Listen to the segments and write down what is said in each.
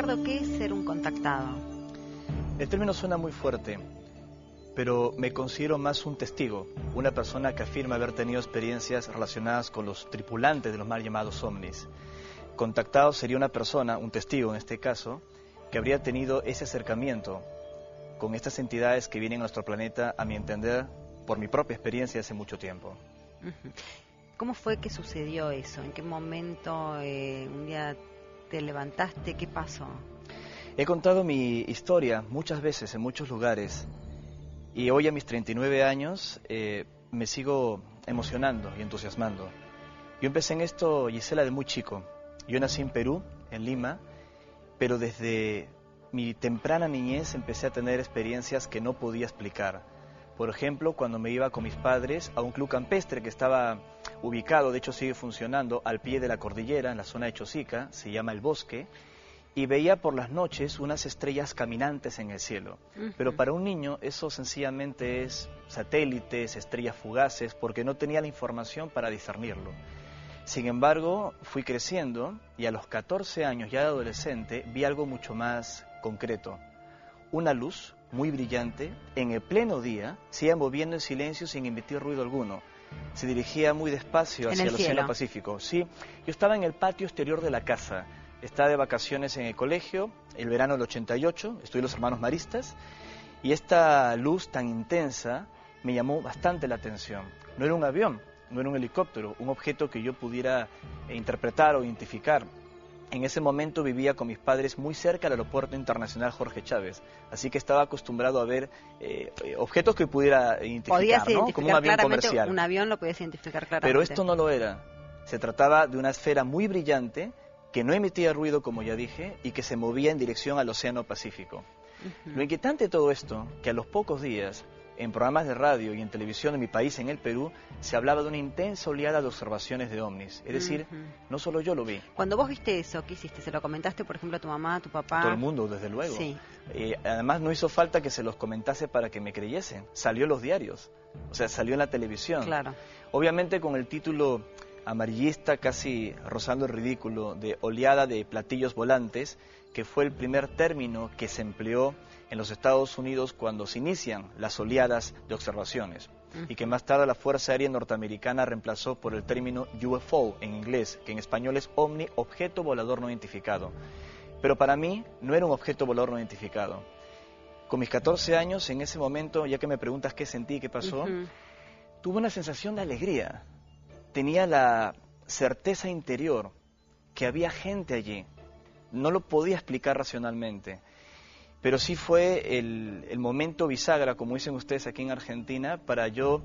Ricardo, ¿qué es ser un contactado? El término suena muy fuerte, pero me considero más un testigo, una persona que afirma haber tenido experiencias relacionadas con los tripulantes de los mal llamados ovnis. Contactado sería una persona, un testigo en este caso, que habría tenido ese acercamiento con estas entidades que vienen a nuestro planeta, a mi entender, por mi propia experiencia hace mucho tiempo. ¿Cómo fue que sucedió eso? ¿En qué momento un día te levantaste? ¿Qué pasó? He contado mi historia muchas veces en muchos lugares y hoy a mis 39 años me sigo emocionando y entusiasmando. Yo empecé en esto, Gisela, de muy chico. Yo nací en Perú, en Lima, pero desde mi temprana niñez empecé a tener experiencias que no podía explicar. Por ejemplo, cuando me iba con mis padres a un club campestre que estaba ubicado, de hecho sigue funcionando, al pie de la cordillera, en la zona de Chosica, se llama El Bosque, y veía por las noches unas estrellas caminantes en el cielo. Pero para un niño eso sencillamente es satélites, estrellas fugaces, porque no tenía la información para discernirlo. Sin embargo, fui creciendo y a los 14 años, ya de adolescente, vi algo mucho más concreto. Una luz muy brillante, en el pleno día, se iba moviendo en silencio sin emitir ruido alguno. Se dirigía muy despacio hacia el Océano Pacífico. Sí, yo estaba en el patio exterior de la casa. Estaba de vacaciones en el colegio, el verano del 88, estudié los hermanos maristas, y esta luz tan intensa me llamó bastante la atención. No era un avión, no era un helicóptero, un objeto que yo pudiera interpretar o identificar. En ese momento vivía con mis padres muy cerca del Aeropuerto Internacional Jorge Chávez, así que estaba acostumbrado a ver objetos que pudiera identificar, ¿no? Como un avión comercial. Un avión lo podías identificar claramente. Pero esto no lo era. Se trataba de una esfera muy brillante que no emitía ruido, como ya dije, y que se movía en dirección al Océano Pacífico. Lo inquietante de todo esto, que a los pocos días, en programas de radio y en televisión en mi país, en el Perú, se hablaba de una intensa oleada de observaciones de ovnis. Es decir, no solo yo lo vi. Cuando vos viste eso, ¿qué hiciste? ¿Se lo comentaste, por ejemplo, a tu mamá, a tu papá? Todo el mundo, desde luego. Sí. Además, no hizo falta que se los comentase para que me creyesen. Salió en los diarios, o sea, salió en la televisión. Claro. Obviamente con el título amarillista, casi rozando el ridículo, de oleada de platillos volantes, que fue el primer término que se empleó en los Estados Unidos cuando se inician las oleadas de observaciones, y que más tarde la Fuerza Aérea Norteamericana reemplazó por el término UFO en inglés, que en español es OVNI, objeto volador no identificado. Pero para mí no era un objeto volador no identificado. Con mis 14 años, en ese momento, ya que me preguntas qué sentí, qué pasó, tuve una sensación de alegría. Tenía la certeza interior que había gente allí. No lo podía explicar racionalmente, pero sí fue el momento bisagra, como dicen ustedes aquí en Argentina, para yo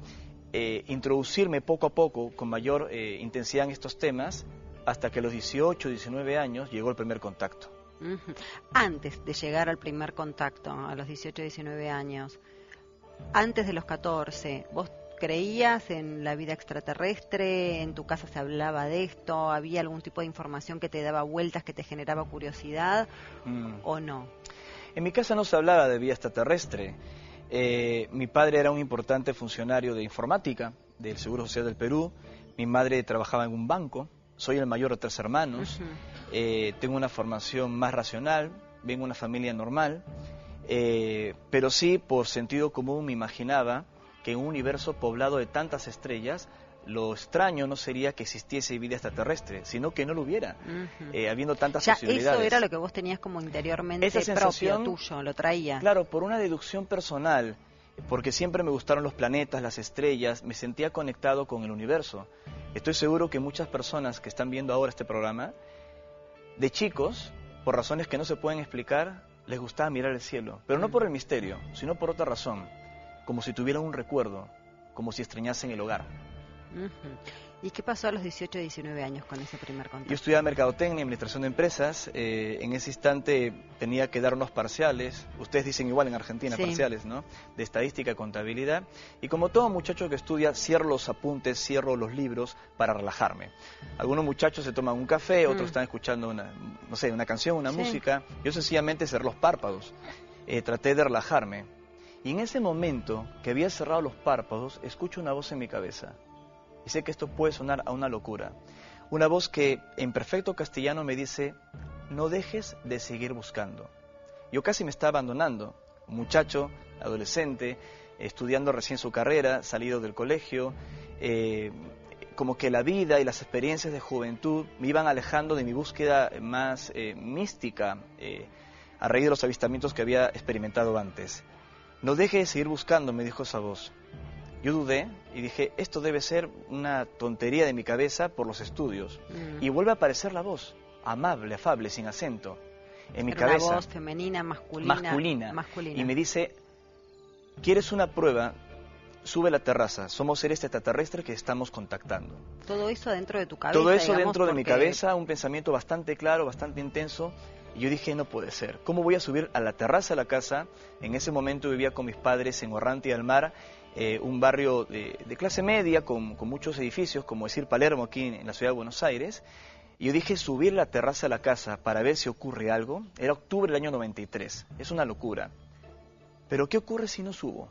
introducirme poco a poco, con mayor intensidad en estos temas, hasta que a los 18, 19 años llegó el primer contacto. Antes de llegar al primer contacto, a los 18, 19 años, antes de los 14, ¿vos creías en la vida extraterrestre? ¿En tu casa se hablaba de esto? ¿Había algún tipo de información que te daba vueltas, que te generaba curiosidad o no? En mi casa no se hablaba de vida extraterrestre. Mi padre era un importante funcionario de informática del Seguro Social del Perú. Mi madre trabajaba en un banco. Soy el mayor de 3 hermanos. Tengo una formación más racional. Vengo de una familia normal. Pero sí, por sentido común, me imaginaba que en un universo poblado de tantas estrellas, lo extraño no sería que existiese vida extraterrestre, sino que no lo hubiera, habiendo tantas posibilidades. Eso era lo que vos tenías como interiormente propio, tuyo, lo traía. Claro, por una deducción personal, porque siempre me gustaron los planetas, las estrellas, me sentía conectado con el universo. Estoy seguro que muchas personas que están viendo ahora este programa, de chicos, por razones que no se pueden explicar, les gustaba mirar el cielo, pero no por el misterio, sino por otra razón, como si tuvieran un recuerdo, como si extrañasen el hogar. ¿Y qué pasó a los 18 y 19 años con ese primer contacto? Yo estudiaba Mercadotecnia y Administración de Empresas. En ese instante tenía que dar unos parciales. Ustedes dicen igual en Argentina, sí, parciales, ¿no? De estadística y contabilidad. Y como todo muchacho que estudia, cierro los apuntes, cierro los libros para relajarme. Algunos muchachos se toman un café, otros están escuchando una canción, una música. Yo sencillamente cerré los párpados. Traté de relajarme. Y en ese momento que había cerrado los párpados, escucho una voz en mi cabeza. Y sé que esto puede sonar a una locura. Una voz que en perfecto castellano me dice: no dejes de seguir buscando. Yo casi me estaba abandonando, un muchacho, adolescente, estudiando recién su carrera, salido del colegio, como que la vida y las experiencias de juventud me iban alejando de mi búsqueda más mística, a raíz de los avistamientos que había experimentado antes. No dejes de seguir buscando, me dijo esa voz. Yo dudé y dije, esto debe ser una tontería de mi cabeza por los estudios. Y vuelve a aparecer la voz, amable, afable, sin acento, en mi cabeza. Una voz femenina, masculina. Y me dice, ¿quieres una prueba? Sube a la terraza, somos seres extraterrestres que estamos contactando. Todo eso dentro de tu cabeza. Todo eso dentro de mi cabeza, un pensamiento bastante claro, bastante intenso. Y yo dije, no puede ser. ¿Cómo voy a subir a la terraza de la casa? En ese momento vivía con mis padres en Orranti del Mar, un barrio de clase media con muchos edificios, como decir Palermo aquí en la ciudad de Buenos Aires. Y yo dije, subir la terraza de la casa para ver si ocurre algo. Era octubre del año 93. Es una locura. Pero ¿qué ocurre si no subo?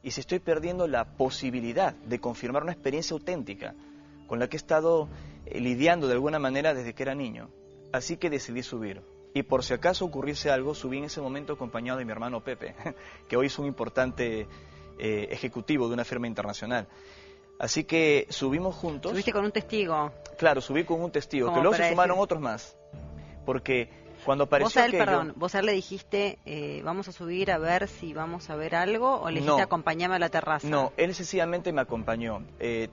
Y si estoy perdiendo la posibilidad de confirmar una experiencia auténtica con la que he estado lidiando de alguna manera desde que era niño. Así que decidí subir. Y por si acaso ocurriese algo, subí en ese momento acompañado de mi hermano Pepe, que hoy es un importante ejecutivo de una firma internacional. Así que subimos juntos. ¿Subiste con un testigo? Claro, subí con un testigo, que luego se sumaron otros más. Porque cuando apareció vos a él le dijiste, vamos a subir a ver si vamos a ver algo, o le dijiste, acompáñame a la terraza. No, él sencillamente me acompañó.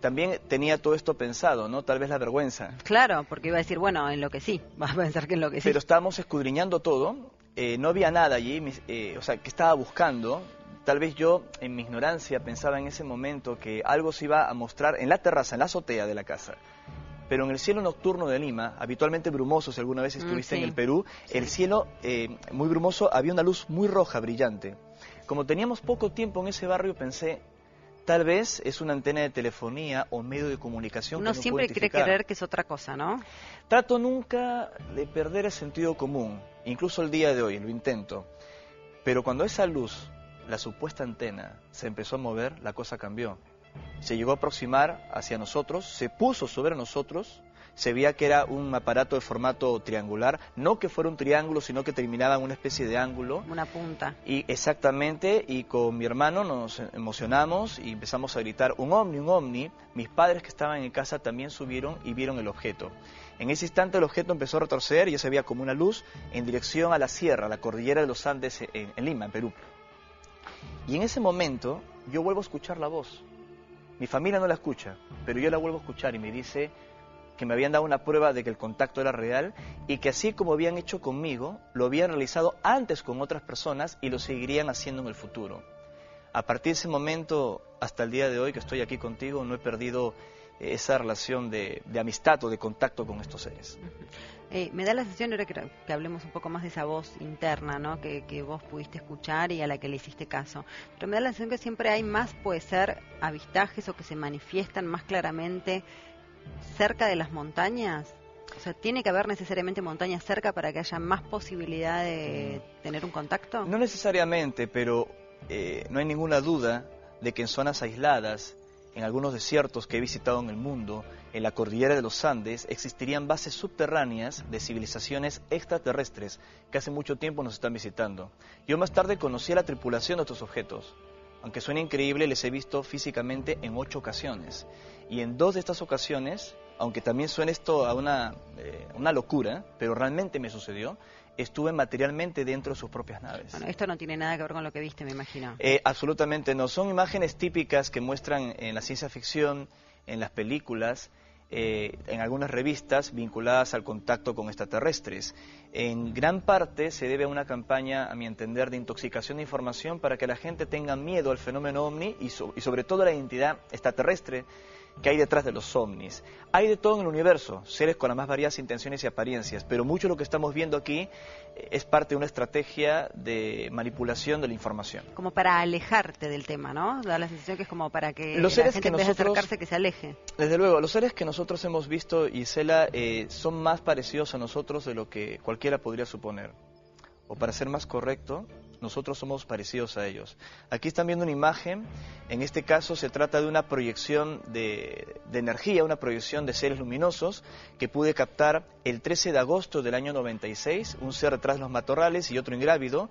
También tenía todo esto pensado, ¿no? Tal vez la vergüenza. Claro, porque iba a decir, bueno, enloquecí, vas a pensar que enloquecí. Pero estábamos escudriñando todo, no había nada allí, o sea, que estaba buscando. Tal vez yo, en mi ignorancia, pensaba en ese momento que algo se iba a mostrar en la terraza, en la azotea de la casa. Pero en el cielo nocturno de Lima, habitualmente brumoso, si alguna vez estuviste en el Perú, el cielo muy brumoso, había una luz muy roja, brillante. Como teníamos poco tiempo en ese barrio, pensé, tal vez es una antena de telefonía o medio de comunicación. Uno siempre quiere creer que es otra cosa, ¿no? Trato nunca de perder el sentido común, incluso el día de hoy, lo intento. Pero cuando esa luz, la supuesta antena, se empezó a mover, la cosa cambió. Se llegó a aproximar hacia nosotros, se puso sobre nosotros, se veía que era un aparato de formato triangular, no que fuera un triángulo, sino que terminaba en una especie de ángulo. Una punta. Y exactamente, y con mi hermano nos emocionamos y empezamos a gritar, un ovni, un ovni. Mis padres que estaban en casa también subieron y vieron el objeto. En ese instante el objeto empezó a retroceder y ya se veía como una luz en dirección a la sierra, la cordillera de los Andes en Lima, en Perú. Y en ese momento yo vuelvo a escuchar la voz. Mi familia no la escucha, pero yo la vuelvo a escuchar y me dice que me habían dado una prueba de que el contacto era real y que así como habían hecho conmigo, lo habían realizado antes con otras personas y lo seguirían haciendo en el futuro. A partir de ese momento, hasta el día de hoy que estoy aquí contigo, no he perdido esa relación de amistad o de contacto con estos seres. Me da la sensación, ahora que hablemos un poco más de esa voz interna, ¿no? que vos pudiste escuchar y a la que le hiciste caso, pero me da la sensación que siempre hay más, puede ser, avistajes o que se manifiestan más claramente cerca de las montañas. O sea, ¿tiene que haber necesariamente montañas cerca para que haya más posibilidad de tener un contacto? No necesariamente, pero no hay ninguna duda de que en zonas aisladas, en algunos desiertos que he visitado en el mundo, en la cordillera de los Andes, existirían bases subterráneas de civilizaciones extraterrestres que hace mucho tiempo nos están visitando. Yo más tarde conocí a la tripulación de estos objetos. Aunque suene increíble, les he visto físicamente en 8 ocasiones. Y en 2 de estas ocasiones, aunque también suene esto a una locura, pero realmente me sucedió, estuve materialmente dentro de sus propias naves. Bueno, esto no tiene nada que ver con lo que viste, me imagino. Absolutamente no. Son imágenes típicas que muestran en la ciencia ficción, en las películas, en algunas revistas vinculadas al contacto con extraterrestres. En gran parte se debe a una campaña, a mi entender, de intoxicación de información para que la gente tenga miedo al fenómeno ovni y sobre todo a la identidad extraterrestre que hay detrás de los ovnis. Hay de todo en el universo, seres con las más variadas intenciones y apariencias, pero mucho de lo que estamos viendo aquí es parte de una estrategia de manipulación de la información. Como para alejarte del tema, ¿no? Da la sensación que es como para que los la seres gente que en vez de nosotros, acercarse que se aleje. Desde luego, los seres que nosotros hemos visto, Isela, son más parecidos a nosotros de lo que cualquiera podría suponer. O para ser más correcto, nosotros somos parecidos a ellos. Aquí están viendo una imagen, en este caso se trata de una proyección de energía, una proyección de seres luminosos que pude captar el 13 de agosto del año 96, un ser detrás de los matorrales y otro ingrávido,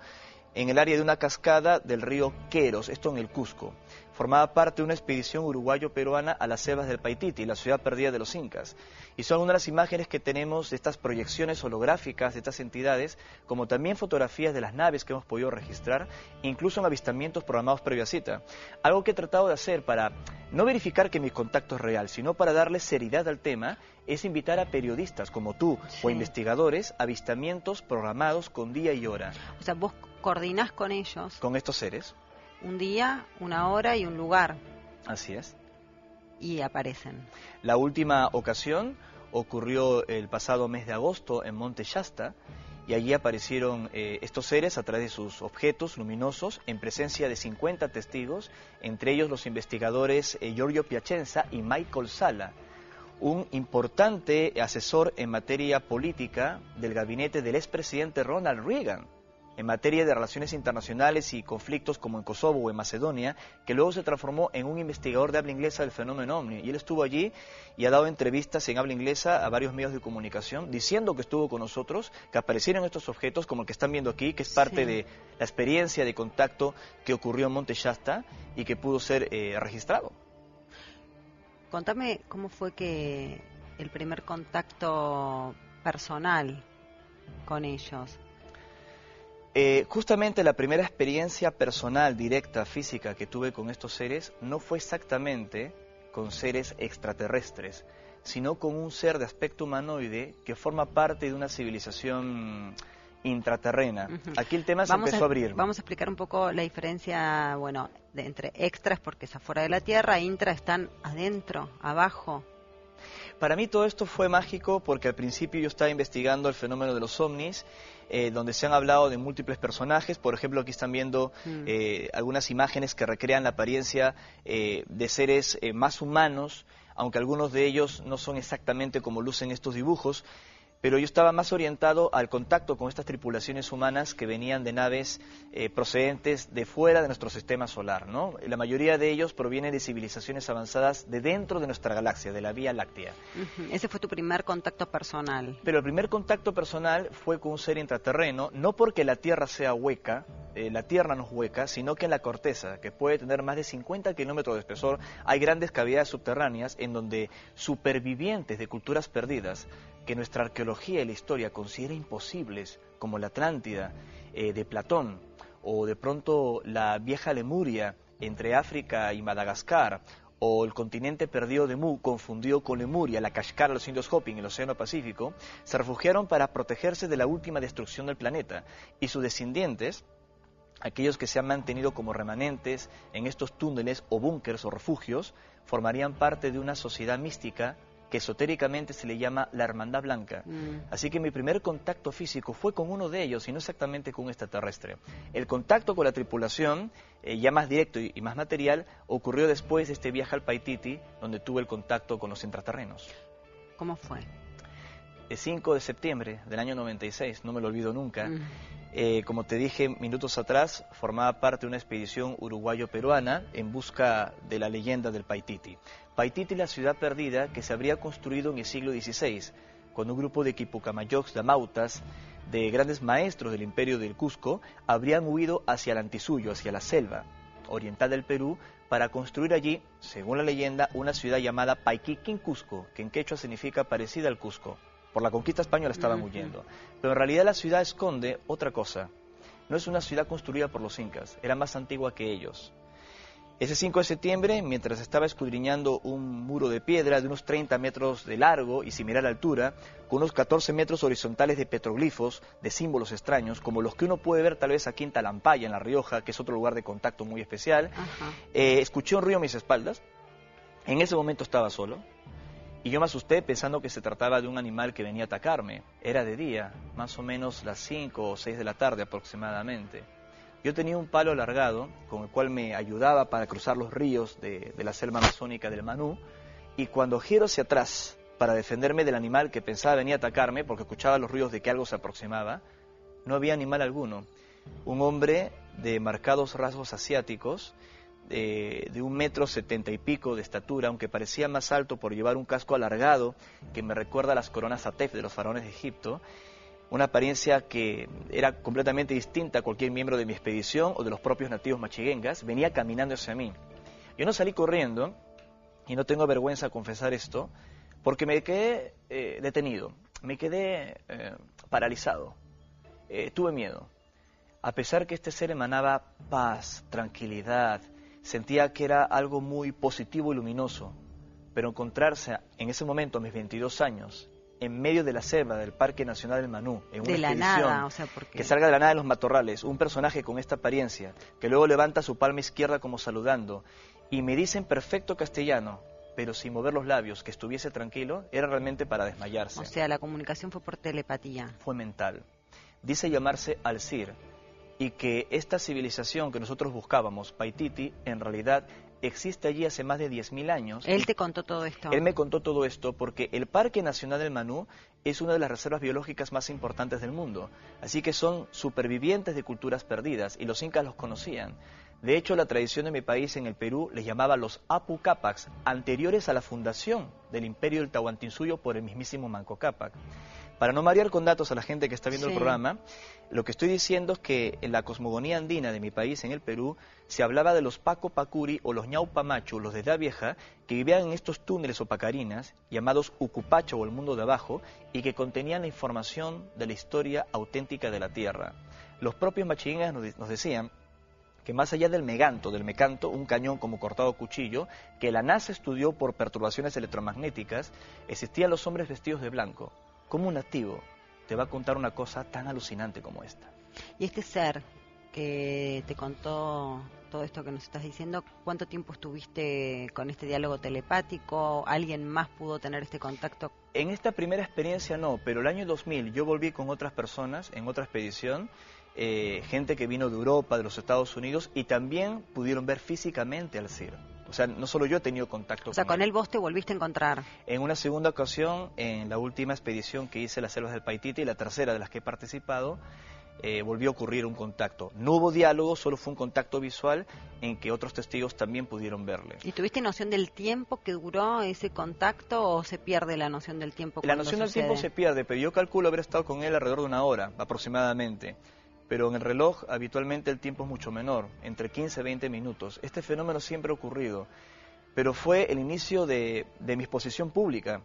en el área de una cascada del río Queros, esto en el Cusco. Formaba parte de una expedición uruguayo-peruana a las selvas del Paititi, la ciudad perdida de los incas. Y son algunas de las imágenes que tenemos de estas proyecciones holográficas de estas entidades, como también fotografías de las naves que hemos podido registrar, incluso en avistamientos programados previa cita. Algo que he tratado de hacer para no verificar que mi contacto es real, sino para darle seriedad al tema, es invitar a periodistas como tú o investigadores a avistamientos programados con día y hora. O sea, vos coordinás con ellos. Con estos seres. Un día, una hora y un lugar. Así es. Y aparecen. La última ocasión ocurrió el pasado mes de agosto en Monte Shasta, y allí aparecieron estos seres a través de sus objetos luminosos en presencia de 50 testigos, entre ellos los investigadores Giorgio Piacenza y Michael Sala, un importante asesor en materia política del gabinete del expresidente Ronald Reagan, en materia de relaciones internacionales y conflictos como en Kosovo o en Macedonia, que luego se transformó en un investigador de habla inglesa del fenómeno OVNI. Y él estuvo allí y ha dado entrevistas en habla inglesa a varios medios de comunicación, diciendo que estuvo con nosotros, que aparecieron estos objetos, como el que están viendo aquí, que es parte de la experiencia de contacto que ocurrió en Monte Shasta y que pudo ser registrado. Contame cómo fue que el primer contacto personal con ellos. Justamente la primera experiencia personal, directa, física que tuve con estos seres no fue exactamente con seres extraterrestres, sino con un ser de aspecto humanoide que forma parte de una civilización intraterrena. Aquí el tema se empezó a abrir. Vamos a explicar un poco la diferencia, bueno, entre extras, porque es afuera de la Tierra, intra están adentro, abajo. Para mí todo esto fue mágico porque al principio yo estaba investigando el fenómeno de los ovnis, donde se han hablado de múltiples personajes. Por ejemplo, aquí están viendo algunas imágenes que recrean la apariencia de seres más humanos, aunque algunos de ellos no son exactamente como lucen estos dibujos. Pero yo estaba más orientado al contacto con estas tripulaciones humanas que venían de naves procedentes de fuera de nuestro sistema solar, ¿no? La mayoría de ellos provienen de civilizaciones avanzadas de dentro de nuestra galaxia, de la Vía Láctea. Ese fue tu primer contacto personal. Pero el primer contacto personal fue con un ser intraterreno, no porque la Tierra sea hueca, la Tierra no es hueca, sino que en la corteza, que puede tener más de 50 kilómetros de espesor, hay grandes cavidades subterráneas en donde supervivientes de culturas perdidas, que nuestra arqueología y la historia considera imposibles, como la Atlántida de Platón, o de pronto la vieja Lemuria entre África y Madagascar, o el continente perdido de Mu, confundido con Lemuria, la Kashgar de los indios Hopi en el Océano Pacífico, se refugiaron para protegerse de la última destrucción del planeta, y sus descendientes, aquellos que se han mantenido como remanentes en estos túneles o búnkers o refugios, formarían parte de una sociedad mística que esotéricamente se le llama la Hermandad Blanca. Así que mi primer contacto físico fue con uno de ellos y no exactamente con un extraterrestre. El contacto con la tripulación, ya más directo y más material, ocurrió después de este viaje al Paititi, donde tuve el contacto con los intraterrenos. ¿Cómo fue? El 5 de septiembre del año 96, no me lo olvido nunca. Como te dije minutos atrás, formaba parte de una expedición uruguayo-peruana en busca de la leyenda del Paititi. Paititi, la ciudad perdida que se habría construido en el siglo XVI, cuando un grupo de quipucamayocs, damautas, de grandes maestros del imperio del Cusco, habrían huido hacia el Antisuyo, hacia la selva oriental del Perú, para construir allí, según la leyenda, una ciudad llamada Paiquiquín Cusco, que en quechua significa parecida al Cusco. Por la conquista española estaban huyendo. Pero en realidad la ciudad esconde otra cosa. No es una ciudad construida por los incas, era más antigua que ellos. Ese 5 de septiembre, mientras estaba escudriñando un muro de piedra de unos 30 metros de largo y similar altura, con unos 14 metros horizontales de petroglifos, de símbolos extraños, como los que uno puede ver tal vez aquí en Talampaya, en La Rioja, que es otro lugar de contacto muy especial, escuché un ruido a mis espaldas. En ese momento estaba solo. Y yo me asusté pensando que se trataba de un animal que venía a atacarme. Era de día, más o menos las 5 o 6 de la tarde aproximadamente. Yo tenía un palo alargado con el cual me ayudaba para cruzar los ríos de la selva amazónica del Manú, y cuando giro hacia atrás para defenderme del animal que pensaba venía a atacarme, porque escuchaba los ruidos de que algo se aproximaba, no había animal alguno. Un hombre de marcados rasgos asiáticos, de 1,70 y pico de estatura, aunque parecía más alto por llevar un casco alargado que me recuerda a las coronas Atef de los faraones de Egipto, una apariencia que era completamente distinta a cualquier miembro de mi expedición o de los propios nativos machiguengas. Venía caminando hacia mí. Yo no salí corriendo, y no tengo vergüenza de confesar esto, porque me quedé detenido, me quedé paralizado, tuve miedo. A pesar que este ser emanaba paz, tranquilidad, sentía que era algo muy positivo y luminoso, pero encontrarse en ese momento, a mis 22 años, en medio de la selva del Parque Nacional del Manú, en una expedición nada, o sea, que salga de la nada de los matorrales, un personaje con esta apariencia, que luego levanta su palma izquierda como saludando, y me dice en perfecto castellano, pero sin mover los labios, que estuviese tranquilo, era realmente para desmayarse. O sea, la comunicación fue por telepatía. Fue mental. Dice llamarse Alcir, y que esta civilización que nosotros buscábamos, Paititi, en realidad existe allí hace más de 10.000 años. ¿Él te contó todo esto? Él me contó todo esto porque el Parque Nacional del Manú es una de las reservas biológicas más importantes del mundo. Así que son supervivientes de culturas perdidas y los incas los conocían. De hecho, la tradición de mi país en el Perú les llamaba los Apu Cápacs, anteriores a la fundación del imperio del Tahuantinsuyo por el mismísimo Manco Cápac. Para no marear con datos a la gente que está viendo el programa, lo que estoy diciendo es que en la cosmogonía andina de mi país, en el Perú, se hablaba de los Paco Pacuri o los Ñaupamachu, los de Edad Vieja, que vivían en estos túneles o pacarinas, llamados Ucupacho o el mundo de abajo, y que contenían la información de la historia auténtica de la Tierra. Los propios machiguengas nos decían que más allá del mecanto, un cañón como cortado cuchillo, que la NASA estudió por perturbaciones electromagnéticas, existían los hombres vestidos de blanco. ¿Cómo un nativo te va a contar una cosa tan alucinante como esta? Y este ser que te contó todo esto que nos estás diciendo, ¿cuánto tiempo estuviste con este diálogo telepático? ¿Alguien más pudo tener este contacto? En esta primera experiencia no, pero el año 2000 yo volví con otras personas en otra expedición, gente que vino de Europa, de los Estados Unidos, y también pudieron ver físicamente al Alcir. O sea, no solo yo he tenido contacto con él. O sea, con él vos te volviste a encontrar. En una segunda ocasión, en la última expedición que hice, las selvas del Paititi, y la tercera de las que he participado, volvió a ocurrir un contacto. No hubo diálogo, solo fue un contacto visual en que otros testigos también pudieron verle. ¿Y tuviste noción del tiempo que duró ese contacto o se pierde la noción del tiempo? La noción del tiempo se pierde, pero yo calculo haber estado con él alrededor de 1 hora aproximadamente. Pero en el reloj habitualmente el tiempo es mucho menor, entre 15 y 20 minutos. Este fenómeno siempre ha ocurrido, pero fue el inicio de mi exposición pública.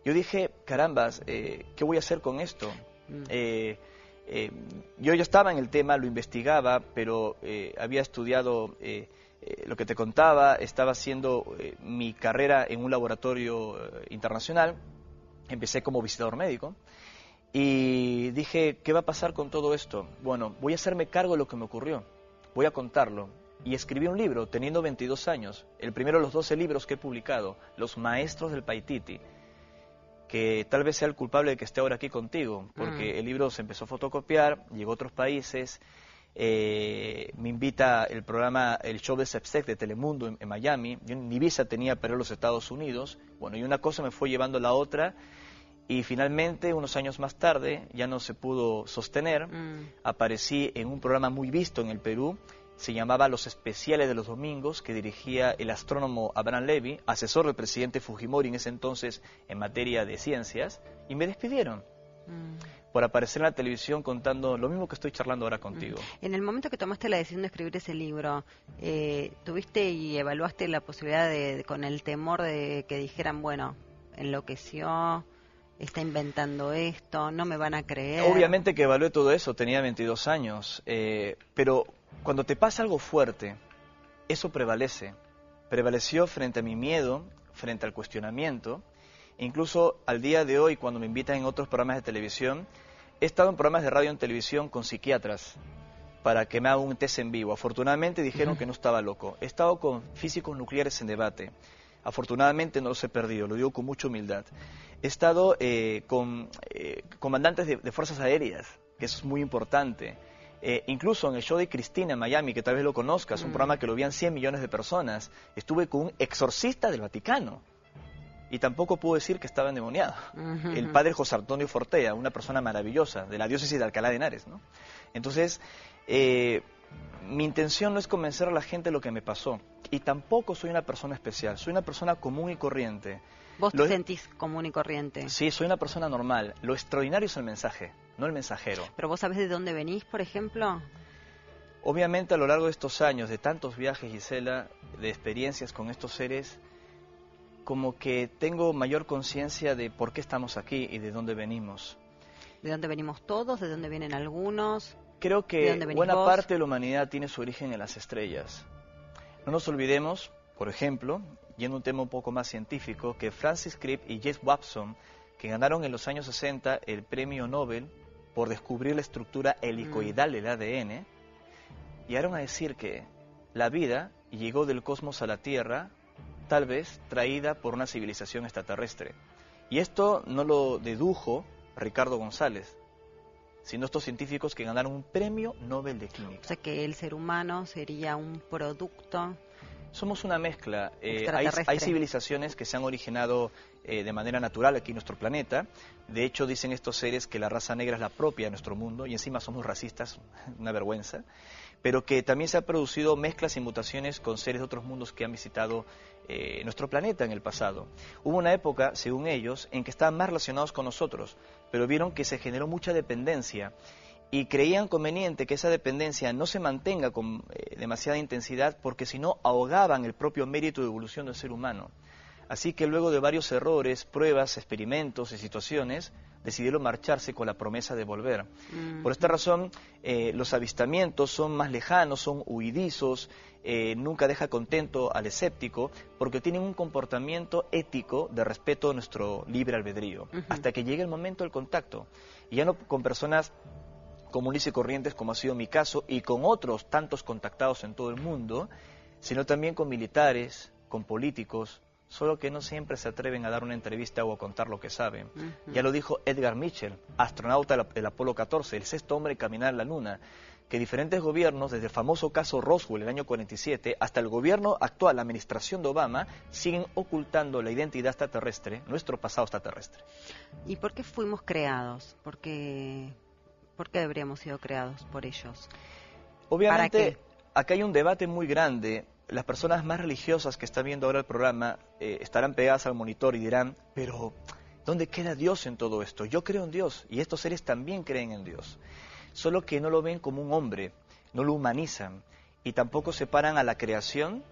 Yo dije, carambas, ¿qué voy a hacer con esto? Yo ya estaba en el tema, lo investigaba, pero había estudiado lo que te contaba, estaba haciendo mi carrera en un laboratorio internacional, empecé como visitador médico. Y dije, ¿qué va a pasar con todo esto? Bueno, voy a hacerme cargo de lo que me ocurrió, voy a contarlo. Y escribí un libro, teniendo 22 años, el primero de los 12 libros que he publicado, Los Maestros del Paititi, que tal vez sea el culpable de que esté ahora aquí contigo, porque el libro se empezó a fotocopiar, llegó a otros países, me invita el programa, el show de Sepsec de Telemundo en Miami, yo ni visa tenía para ir a los Estados Unidos, bueno, y una cosa me fue llevando a la otra. Y finalmente, unos años más tarde, ya no se pudo sostener, aparecí en un programa muy visto en el Perú, se llamaba Los Especiales de los Domingos, que dirigía el astrónomo Abraham Levy, asesor del presidente Fujimori en ese entonces en materia de ciencias, y me despidieron por aparecer en la televisión contando lo mismo que estoy charlando ahora contigo. En el momento que tomaste la decisión de escribir ese libro, ¿tuviste y evaluaste la posibilidad con el temor de que dijeran, bueno, enloqueció, está inventando esto, no me van a creer? Obviamente que evalué todo eso, tenía 22 años, pero cuando te pasa algo fuerte, eso prevalece. Prevaleció frente a mi miedo, frente al cuestionamiento. Incluso al día de hoy, cuando me invitan en otros programas de televisión, he estado en programas de radio y televisión con psiquiatras para que me haga un test en vivo. Afortunadamente dijeron que no estaba loco. He estado con físicos nucleares en debate. Afortunadamente no los he perdido, lo digo con mucha humildad. He estado con comandantes de fuerzas aéreas, que eso es muy importante. Incluso en el show de Cristina en Miami, que tal vez lo conozcas, un programa que lo veían 100 millones de personas, estuve con un exorcista del Vaticano. Y tampoco puedo decir que estaba endemoniado. El padre José Antonio Fortea, una persona maravillosa, de la diócesis de Alcalá de Henares, ¿no? Entonces, Mi intención no es convencer a la gente de lo que me pasó. Y tampoco soy una persona especial. Soy una persona común y corriente. ¿Vos te sentís común y corriente? Sí, soy una persona normal. Lo extraordinario es el mensaje, no el mensajero. ¿Pero vos sabés de dónde venís, por ejemplo? Obviamente, a lo largo de estos años, de tantos viajes, Gisela, de experiencias con estos seres, como que tengo mayor conciencia de por qué estamos aquí y de dónde venimos. ¿De dónde venimos todos? ¿De dónde vienen algunos? Creo que buena vos? parte de la humanidad tiene su origen en las estrellas. No nos olvidemos, por ejemplo, yendo a un tema un poco más científico, que Francis Crick y James Watson, que ganaron en los años 60 el premio Nobel por descubrir la estructura helicoidal del ADN, llegaron a decir que la vida llegó del cosmos a la Tierra, tal vez traída por una civilización extraterrestre. Y esto no lo dedujo Ricardo González, sino estos científicos que ganaron un premio Nobel de Química. O sea que el ser humano sería un producto. Somos una mezcla. Hay civilizaciones que se han originado de manera natural aquí en nuestro planeta. De hecho, dicen estos seres que la raza negra es la propia de nuestro mundo y encima somos racistas, una vergüenza. Pero que también se han producido mezclas y mutaciones con seres de otros mundos que han visitado nuestro planeta en el pasado. Hubo una época, según ellos, en que estaban más relacionados con nosotros, pero vieron que se generó mucha dependencia y creían conveniente que esa dependencia no se mantenga con demasiada intensidad porque si no ahogaban el propio mérito de evolución del ser humano. Así que luego de varios errores, pruebas, experimentos y situaciones, decidieron marcharse con la promesa de volver. Por esta razón, los avistamientos son más lejanos, son huidizos, nunca deja contento al escéptico, porque tienen un comportamiento ético de respeto a nuestro libre albedrío, hasta que llegue el momento del contacto. Y ya no con personas comunes y corrientes, como ha sido mi caso, y con otros tantos contactados en todo el mundo, sino también con militares, con políticos, solo que no siempre se atreven a dar una entrevista o a contar lo que saben. Ya lo dijo Edgar Mitchell, astronauta del Apolo 14, el sexto hombre en caminar en la Luna, que diferentes gobiernos, desde el famoso caso Roswell en el año 47, hasta el gobierno actual, la administración de Obama, siguen ocultando la identidad extraterrestre, nuestro pasado extraterrestre. ¿Y por qué fuimos creados? ¿Por qué habríamos sido creados por ellos? Obviamente, acá hay un debate muy grande. Las personas más religiosas que están viendo ahora el programa estarán pegadas al monitor y dirán, pero ¿dónde queda Dios en todo esto? Yo creo en Dios y estos seres también creen en Dios. Solo que no lo ven como un hombre, no lo humanizan y tampoco separan a la creación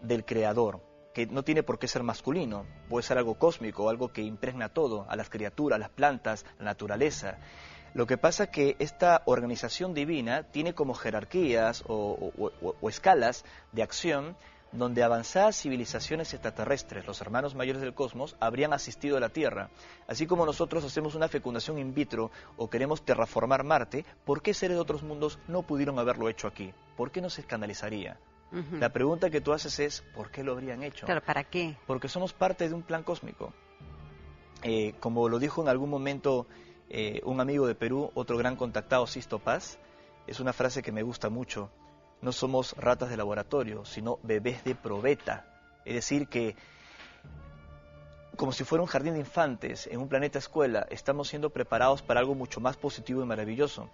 del creador, que no tiene por qué ser masculino, puede ser algo cósmico, algo que impregna todo, a las criaturas, las plantas, la naturaleza. Lo que pasa es que esta organización divina tiene como jerarquías o escalas de acción donde avanzadas civilizaciones extraterrestres, los hermanos mayores del cosmos, habrían asistido a la Tierra. Así como nosotros hacemos una fecundación in vitro o queremos terraformar Marte, ¿por qué seres de otros mundos no pudieron haberlo hecho aquí? ¿Por qué nos escandalizaría? La pregunta que tú haces es, ¿por qué lo habrían hecho? Claro, ¿para qué? Porque somos parte de un plan cósmico. Como lo dijo en algún momento un amigo de Perú, otro gran contactado, Sisto Paz, es una frase que me gusta mucho. No somos ratas de laboratorio, sino bebés de probeta. Es decir, que como si fuera un jardín de infantes en un planeta escuela, estamos siendo preparados para algo mucho más positivo y maravilloso.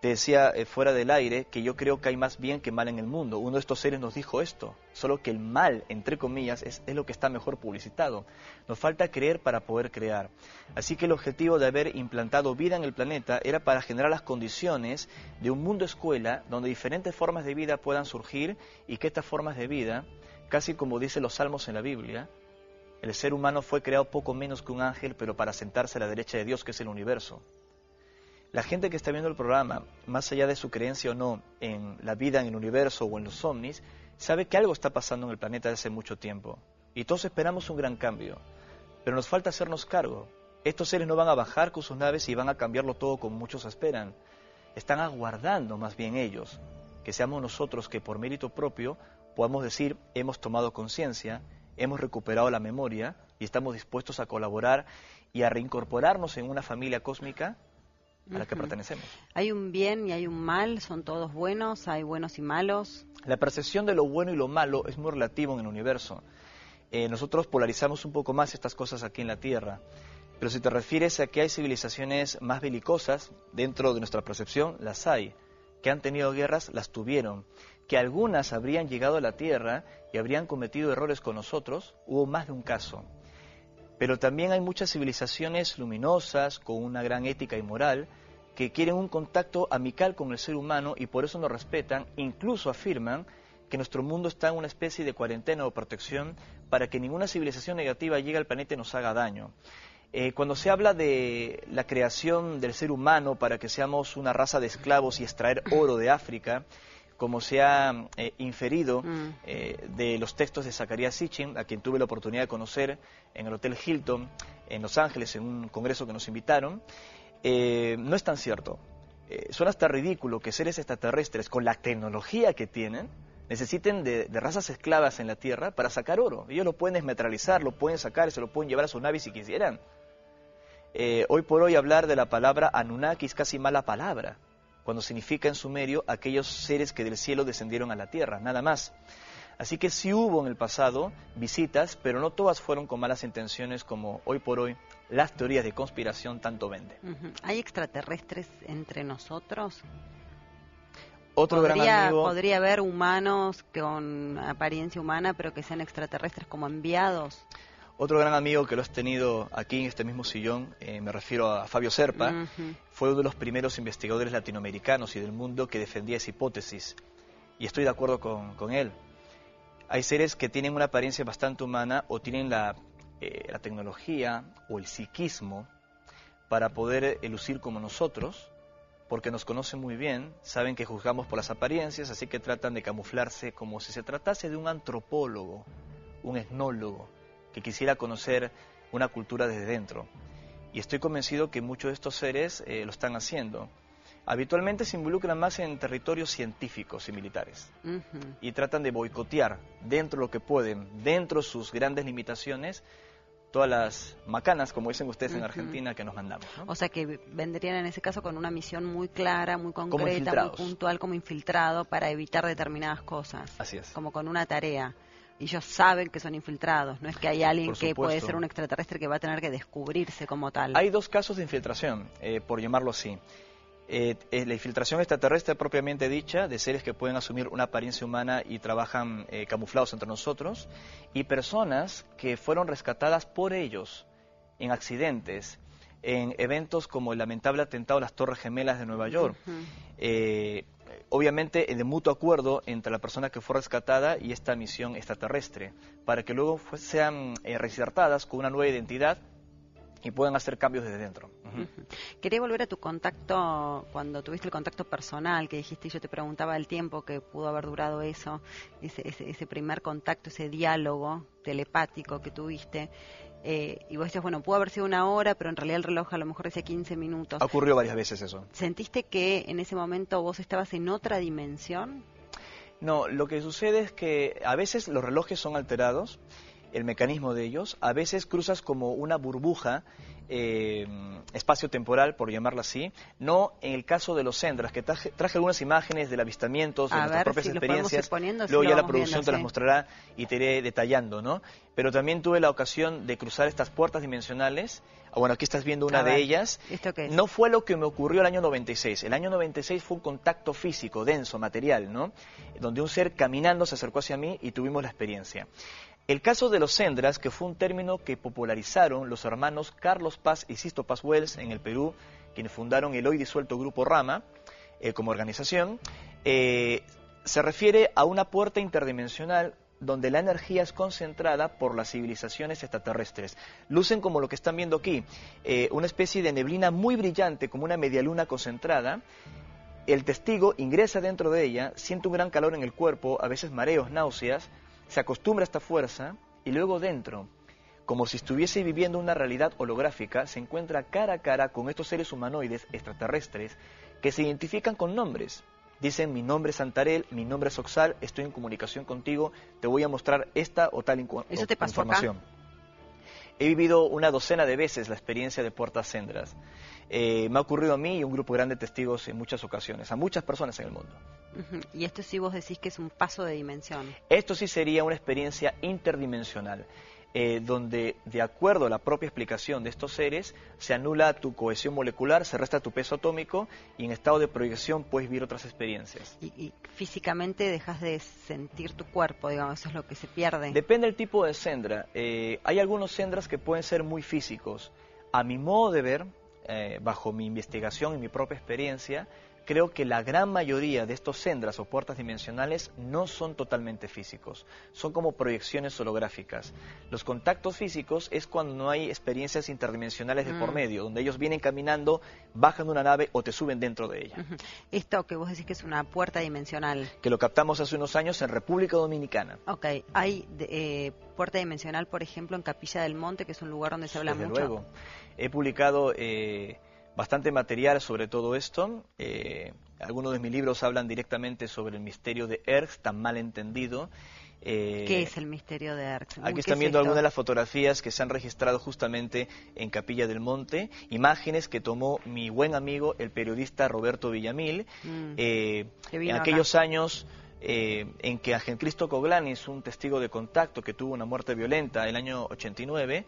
Te decía fuera del aire que yo creo que hay más bien que mal en el mundo. Uno de estos seres nos dijo esto, solo que el mal, entre comillas, es lo que está mejor publicitado. Nos falta creer para poder crear. Así que el objetivo de haber implantado vida en el planeta era para generar las condiciones de un mundo escuela donde diferentes formas de vida puedan surgir y que estas formas de vida, casi como dicen los salmos en la Biblia, el ser humano fue creado poco menos que un ángel, pero para sentarse a la derecha de Dios, que es el universo. La gente que está viendo el programa, más allá de su creencia o no en la vida en el universo o en los ovnis, sabe que algo está pasando en el planeta desde hace mucho tiempo. Y todos esperamos un gran cambio. Pero nos falta hacernos cargo. Estos seres no van a bajar con sus naves y van a cambiarlo todo como muchos esperan. Están aguardando más bien ellos, que seamos nosotros que por mérito propio podamos decir, hemos tomado conciencia, hemos recuperado la memoria y estamos dispuestos a colaborar y a reincorporarnos en una familia cósmica a la que pertenecemos. ¿Hay un bien y hay un mal? ¿Son todos buenos? ¿Hay buenos y malos? La percepción de lo bueno y lo malo es muy relativo en el universo. Nosotros polarizamos un poco más estas cosas aquí en la Tierra. Pero si te refieres a que hay civilizaciones más belicosas, dentro de nuestra percepción, las hay. que han tenido guerras las tuvieron. Que algunas habrían llegado a la Tierra y habrían cometido errores con nosotros, hubo más de un caso. Pero también hay muchas civilizaciones luminosas, con una gran ética y moral, que quieren un contacto amical con el ser humano y por eso nos respetan, incluso afirman que nuestro mundo está en una especie de cuarentena o protección para que ninguna civilización negativa llegue al planeta y nos haga daño. Cuando se habla de la creación del ser humano para que seamos una raza de esclavos y extraer oro de África, como se ha inferido de los textos de Zecharia Sitchin, a quien tuve la oportunidad de conocer en el Hotel Hilton en Los Ángeles, en un congreso que nos invitaron, no es tan cierto. Suena hasta ridículo que seres extraterrestres, con la tecnología que tienen, necesiten de razas esclavas en la Tierra para sacar oro. Ellos lo pueden desmetralizar, lo pueden sacar, se lo pueden llevar a su nave si quisieran. Hoy por hoy hablar de la palabra Anunnaki es casi mala palabra, cuando significa en sumerio aquellos seres que del cielo descendieron a la tierra, nada más. Así que sí hubo en el pasado visitas, pero no todas fueron con malas intenciones como hoy por hoy las teorías de conspiración tanto venden. ¿Hay extraterrestres entre nosotros? Otro gran amigo... ¿Podría haber humanos con apariencia humana, pero que sean extraterrestres como enviados? Otro gran amigo que lo has tenido aquí en este mismo sillón, me refiero a Fabio Serpa, fue uno de los primeros investigadores latinoamericanos y del mundo que defendía esa hipótesis. Y estoy de acuerdo con él. Hay seres que tienen una apariencia bastante humana o tienen la tecnología o el psiquismo para poder lucir como nosotros, porque nos conocen muy bien, saben que juzgamos por las apariencias, así que tratan de camuflarse como si se tratase de un antropólogo, un etnólogo, que quisiera conocer una cultura desde dentro. Y estoy convencido que muchos de estos seres lo están haciendo. Habitualmente se involucran más en territorios científicos y militares. Y tratan de boicotear dentro de lo que pueden, dentro de sus grandes limitaciones, todas las macanas, como dicen ustedes en Argentina, que nos mandamos, ¿no? O sea que vendrían en ese caso con una misión muy clara, muy concreta, muy puntual, como infiltrado para evitar determinadas cosas. Así es. Como con una tarea. Y ellos saben que son infiltrados, no es que hay alguien que puede ser un extraterrestre que va a tener que descubrirse como tal. Hay dos casos de infiltración, por llamarlo así. La infiltración extraterrestre propiamente dicha, de seres que pueden asumir una apariencia humana y trabajan camuflados entre nosotros, y personas que fueron rescatadas por ellos en accidentes, en eventos como el lamentable atentado a las Torres Gemelas de Nueva York. Obviamente de mutuo acuerdo entre la persona que fue rescatada y esta misión extraterrestre, para que luego sean reinsertadas con una nueva identidad y puedan hacer cambios desde dentro. Quería volver a tu contacto, cuando tuviste el contacto personal que dijiste, y yo te preguntaba el tiempo que pudo haber durado eso, ese primer contacto, ese diálogo telepático que tuviste. Y vos decías, bueno, pudo haber sido 1 hora, pero en realidad el reloj a lo mejor decía 15 minutos. Ocurrió varias veces eso. ¿Sentiste que en ese momento vos estabas en otra dimensión? No, lo que sucede es que a veces los relojes son alterados, el mecanismo de ellos, a veces cruzas como una burbuja espacio-temporal, por llamarla así, no en el caso de los Sendras, que traje algunas imágenes del avistamientos, de nuestras propias experiencias, luego ya la producción te las mostrará y te iré detallando, ¿no? Pero también tuve la ocasión de cruzar estas puertas dimensionales. Bueno, aquí estás viendo una de ellas. ¿Esto qué es? No fue lo que me ocurrió el año 96. El año 96 fue un contacto físico, denso, material, ¿no? Donde un ser caminando se acercó hacia mí y tuvimos la experiencia. El caso de los Sendras, que fue un término que popularizaron los hermanos Carlos Paz y Sisto Paz Wells en el Perú, quienes fundaron el hoy disuelto Grupo Rama como organización, se refiere a una puerta interdimensional donde la energía es concentrada por las civilizaciones extraterrestres. Lucen como lo que están viendo aquí, una especie de neblina muy brillante, como una medialuna concentrada. El testigo ingresa dentro de ella, siente un gran calor en el cuerpo, a veces mareos, náuseas, se acostumbra a esta fuerza y luego dentro, como si estuviese viviendo una realidad holográfica, se encuentra cara a cara con estos seres humanoides extraterrestres que se identifican con nombres. Dicen, mi nombre es Antarel, mi nombre es Oxal, estoy en comunicación contigo, te voy a mostrar esta o tal ¿Eso te pasó información. Acá? He vivido una docena de veces la experiencia de puertas Sendras. Me ha ocurrido a mí y un grupo grande de testigos en muchas ocasiones, a muchas personas en el mundo. Y esto sí vos decís que es un paso de dimensión. Esto sí sería una experiencia interdimensional. donde de acuerdo a la propia explicación de estos seres, se anula tu cohesión molecular, se resta tu peso atómico y en estado de proyección puedes vivir otras experiencias. Y físicamente dejas de sentir tu cuerpo, digamos, eso es lo que se pierde. Depende del tipo de sendra. Hay algunos sendras que pueden ser muy físicos. A mi modo de ver, bajo mi investigación y mi propia experiencia, creo que la gran mayoría de estos sendras o puertas dimensionales no son totalmente físicos, son como proyecciones holográficas. Los contactos físicos es cuando no hay experiencias interdimensionales de por medio, donde ellos vienen caminando, bajan de una nave o te suben dentro de ella. Esto que vos decís que es una puerta dimensional. Que lo captamos hace unos años en República Dominicana. Ok, hay puerta dimensional, por ejemplo, en Capilla del Monte, que es un lugar donde se habla mucho. Desde luego. He publicado bastante material sobre todo esto. Algunos de mis libros hablan directamente sobre el misterio de Erx, tan mal entendido. ¿Qué es el misterio de Erx? Aquí están viendo algunas de las fotografías que se han registrado justamente en Capilla del Monte, imágenes que tomó mi buen amigo, el periodista Roberto Villamil, en aquellos años en que Ángel Cristo Coglanis, un testigo de contacto que tuvo una muerte violenta el año 89,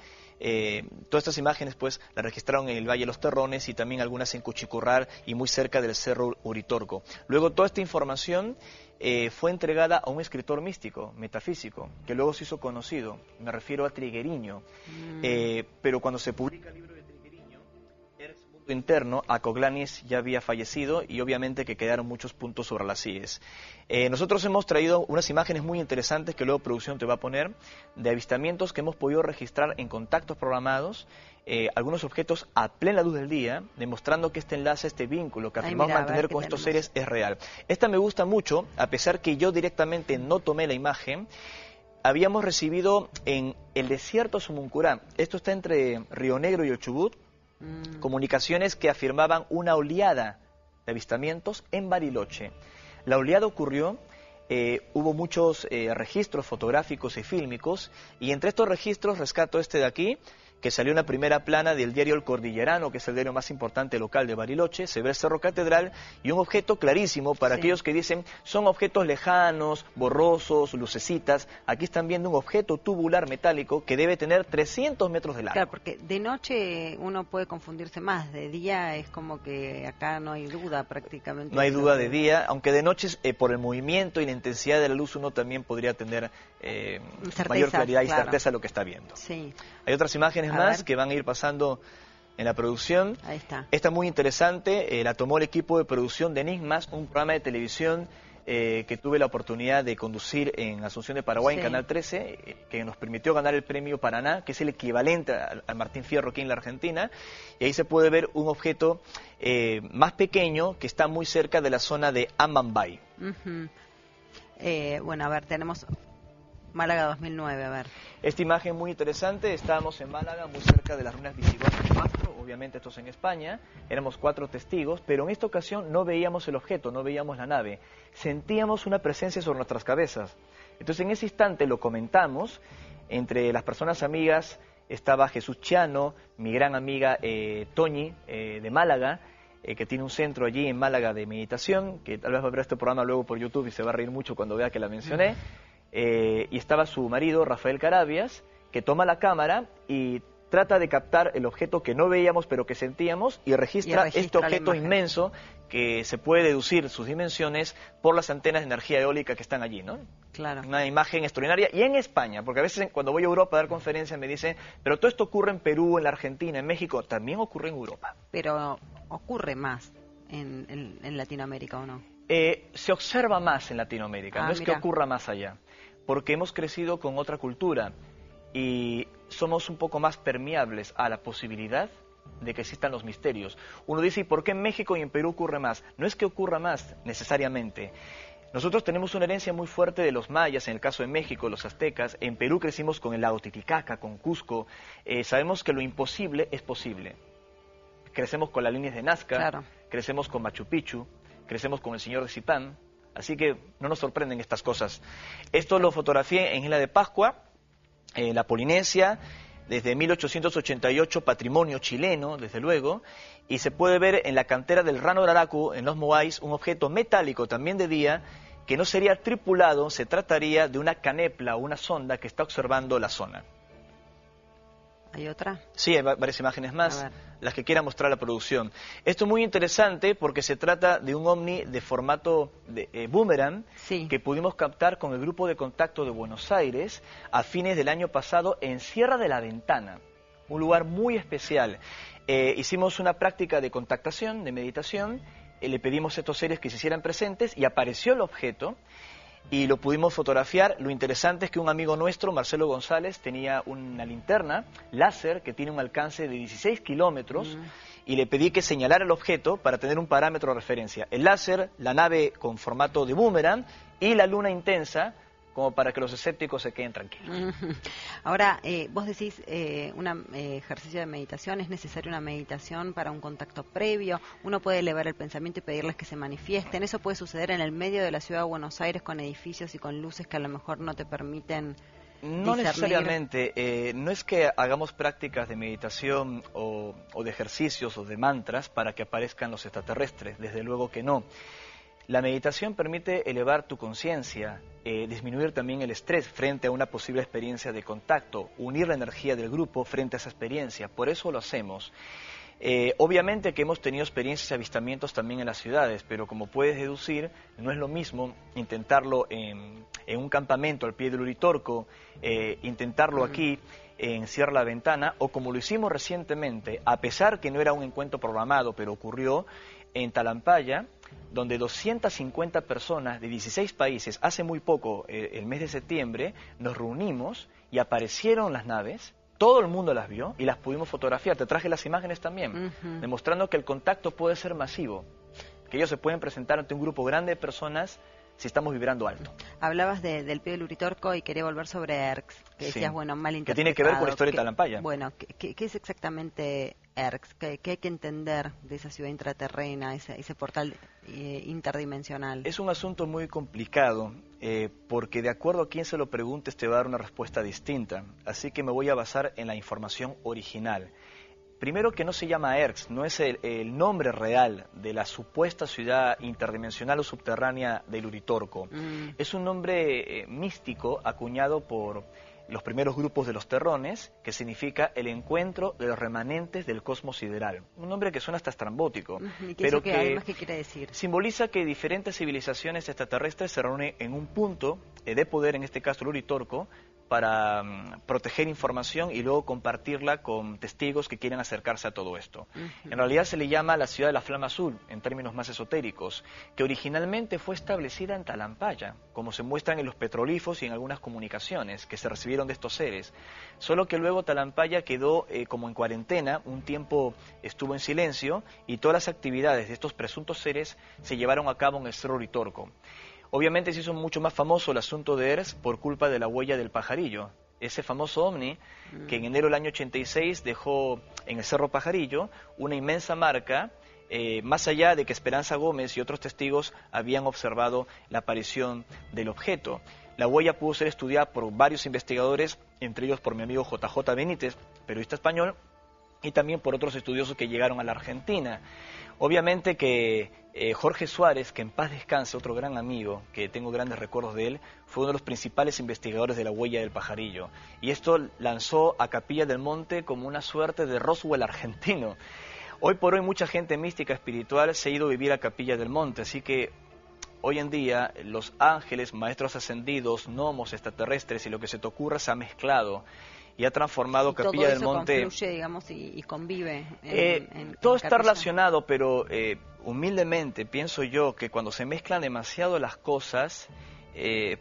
todas estas imágenes pues las registraron en el Valle de los Terrones y también algunas en Cuchicurral y muy cerca del Cerro Uritorco. Luego toda esta información fue entregada a un escritor místico, metafísico, que luego se hizo conocido, me refiero a Trigueriño, pero cuando se publica el libro de Trigueriño, Erx Mundo Interno, a Coglanis ya había fallecido y obviamente que quedaron muchos puntos sobre las IES. Nosotros hemos traído unas imágenes muy interesantes que luego producción te va a poner, de avistamientos que hemos podido registrar en contactos programados, algunos objetos a plena luz del día, demostrando que este enlace, este vínculo que afirmamos mantener con estos seres es real. Esta me gusta mucho, a pesar que yo directamente no tomé la imagen. Habíamos recibido en el desierto Sumuncurá, esto está entre Río Negro y el Chubut, comunicaciones que afirmaban una oleada de avistamientos en Bariloche. La oleada ocurrió, hubo muchos registros fotográficos y fílmicos, y entre estos registros rescato este de aquí, que salió en la primera plana del diario El Cordillerano, que es el diario más importante local de Bariloche. Se ve el Cerro Catedral y un objeto clarísimo para aquellos que dicen son objetos lejanos, borrosos, lucecitas. Aquí están viendo un objeto tubular metálico que debe tener 300 metros de largo. Claro, porque de noche uno puede confundirse más, de día es como que acá no hay duda prácticamente. No hay duda de día, aunque de noche por el movimiento y la intensidad de la luz uno también podría tener mayor claridad y certeza de lo que está viendo. Sí. Hay otras imágenes más que van a ir pasando en la producción. Ahí está. Esta es muy interesante, la tomó el equipo de producción de Enigmas, un programa de televisión que tuve la oportunidad de conducir en Asunción de Paraguay, en Canal 13, que nos permitió ganar el premio Paraná, que es el equivalente al Martín Fierro aquí en la Argentina, y ahí se puede ver un objeto más pequeño que está muy cerca de la zona de Ambambay. Bueno, a ver, tenemos Málaga 2009, a ver. Esta imagen muy interesante, estábamos en Málaga, muy cerca de las ruinas visigodas de Mastro, obviamente esto es en España, éramos 4 testigos, pero en esta ocasión no veíamos el objeto, no veíamos la nave, sentíamos una presencia sobre nuestras cabezas. Entonces en ese instante lo comentamos, entre las personas amigas estaba Jesús Chiano, mi gran amiga Toñi de Málaga, que tiene un centro allí en Málaga de meditación, que tal vez va a ver este programa luego por YouTube y se va a reír mucho cuando vea que la mencioné. Y estaba su marido, Rafael Carabias, que toma la cámara y trata de captar el objeto que no veíamos pero que sentíamos y registra este objeto inmenso que se puede deducir sus dimensiones por las antenas de energía eólica que están allí, ¿no? Claro. Una imagen extraordinaria. Y en España, porque a veces cuando voy a Europa a dar conferencias me dicen, pero todo esto ocurre en Perú, en la Argentina, en México, también ocurre en Europa. Pero ocurre más en Latinoamérica, ¿o no? Se observa más en Latinoamérica, no es que ocurra más allá, porque hemos crecido con otra cultura y somos un poco más permeables a la posibilidad de que existan los misterios. Uno dice, ¿y por qué en México y en Perú ocurre más? No es que ocurra más necesariamente. Nosotros tenemos una herencia muy fuerte de los mayas, en el caso de México, los aztecas. En Perú crecimos con el lago Titicaca, con Cusco. Sabemos que lo imposible es posible. Crecemos con las líneas de Nazca, crecemos con Machu Picchu, crecemos con el Señor de Zipán. Así que no nos sorprenden estas cosas. Esto lo fotografié en Isla de Pascua, la Polinesia, desde 1888, patrimonio chileno, desde luego, y se puede ver en la cantera del Rano Raraku, en los Moais, un objeto metálico también de día, que no sería tripulado, se trataría de una canepla o una sonda que está observando la zona. ¿Hay otra? Sí, hay varias imágenes más, A ver. las que quiera mostrar la producción. Esto es muy interesante porque se trata de un ovni de formato de boomerang Sí. que pudimos captar con el grupo de contacto de Buenos Aires a fines del año pasado en Sierra de la Ventana, un lugar muy especial. Hicimos una práctica de contactación, de meditación, le pedimos a estos seres que se hicieran presentes y apareció el objeto. Y lo pudimos fotografiar. Lo interesante es que un amigo nuestro, Marcelo González, tenía una linterna láser que tiene un alcance de 16 kilómetros y le pedí que señalara el objeto para tener un parámetro de referencia. El láser, la nave con formato de boomerang y la luna intensa, como para que los escépticos se queden tranquilos. Ahora, vos decís un ejercicio de meditación, ¿es necesaria una meditación para un contacto previo? ¿Uno puede elevar el pensamiento y pedirles que se manifiesten? ¿Eso puede suceder en el medio de la ciudad de Buenos Aires con edificios y con luces que a lo mejor no te permiten No discernir? necesariamente, no es que hagamos prácticas de meditación o de ejercicios o de mantras para que aparezcan los extraterrestres, desde luego que no. La meditación permite elevar tu conciencia, disminuir también el estrés frente a una posible experiencia de contacto, unir la energía del grupo frente a esa experiencia, por eso lo hacemos. Obviamente que hemos tenido experiencias y avistamientos también en las ciudades, pero como puedes deducir, no es lo mismo intentarlo en un campamento al pie del Uritorco, intentarlo aquí en Sierra La Ventana, o como lo hicimos recientemente, a pesar que no era un encuentro programado, pero ocurrió en Talampaya, donde 250 personas de 16 países, hace muy poco, el mes de septiembre, nos reunimos y aparecieron las naves. Todo el mundo las vio y las pudimos fotografiar. Te traje las imágenes también, demostrando que el contacto puede ser masivo, que ellos se pueden presentar ante un grupo grande de personas si estamos vibrando alto. Hablabas del pie del Uritorco y quería volver sobre ERX, que decías, Sí. bueno, mal Que tiene que ver con la historia de Talampaya. Bueno, ¿qué es exactamente ERX? ¿Qué hay que entender de esa ciudad intraterrena, ese portal interdimensional? Es un asunto muy complicado, porque de acuerdo a quien se lo preguntes te va a dar una respuesta distinta. Así que me voy a basar en la información original. Primero, que no se llama ERX, no es el nombre real de la supuesta ciudad interdimensional o subterránea del Uritorco. Es un nombre místico acuñado por los primeros grupos de los terrones, que significa el encuentro de los remanentes del cosmos sideral. Un nombre que suena hasta estrambótico, pero que además, ¿qué quiere decir? Simboliza que diferentes civilizaciones extraterrestres se reúnen en un punto de poder, en este caso el Uritorco, para proteger información y luego compartirla con testigos que quieren acercarse a todo esto. En realidad se le llama la ciudad de la Flama Azul, en términos más esotéricos, que originalmente fue establecida en Talampaya, como se muestran en los petroglifos y en algunas comunicaciones que se recibieron de estos seres. Solo que luego Talampaya quedó como en cuarentena, un tiempo estuvo en silencio y todas las actividades de estos presuntos seres se llevaron a cabo en el Cerro Uritorco. Obviamente se hizo mucho más famoso el asunto de ERX por culpa de la huella del pajarillo, ese famoso ovni que en enero del año 86 dejó en el Cerro Pajarillo una inmensa marca, más allá de que Esperanza Gómez y otros testigos habían observado la aparición del objeto. La huella pudo ser estudiada por varios investigadores, entre ellos por mi amigo JJ Benítez, periodista español, y también por otros estudiosos que llegaron a la Argentina. Obviamente que Jorge Suárez, que en paz descanse, otro gran amigo, que tengo grandes recuerdos de él, fue uno de los principales investigadores de la huella del pajarillo. Y esto lanzó a Capilla del Monte como una suerte de Roswell argentino. Hoy por hoy mucha gente mística espiritual se ha ido a vivir a Capilla del Monte, así que hoy en día los ángeles, maestros ascendidos, gnomos, extraterrestres y lo que se te ocurra se ha mezclado y ha transformado Capilla del Monte. Todo eso confluye, digamos, y convive. Todo está relacionado, pero humildemente pienso yo que cuando se mezclan demasiado las cosas,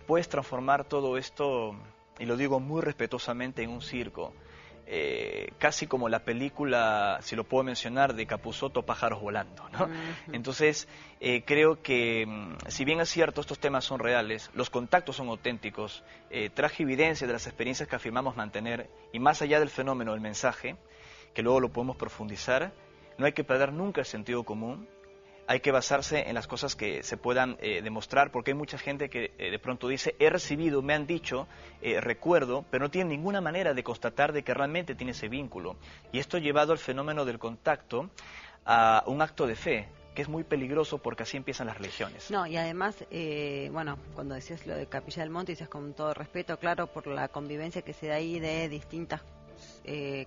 puedes transformar todo esto, y lo digo muy respetuosamente, en un circo. Casi como la película, si lo puedo mencionar, de Capusotto, Pájaros Volando, ¿no? Entonces, creo que, si bien es cierto, estos temas son reales, los contactos son auténticos, traje evidencia de las experiencias que afirmamos mantener, y más allá del fenómeno del mensaje, que luego lo podemos profundizar, no hay que perder nunca el sentido común. Hay que basarse en las cosas que se puedan demostrar, porque hay mucha gente que de pronto dice, he recibido, me han dicho, recuerdo, pero no tiene ninguna manera de constatar de que realmente tiene ese vínculo. Y esto ha llevado al fenómeno del contacto a un acto de fe, que es muy peligroso porque así empiezan las religiones. No, y además, bueno, cuando decías lo de Capilla del Monte, dices con todo respeto, claro, por la convivencia que se da ahí de distintas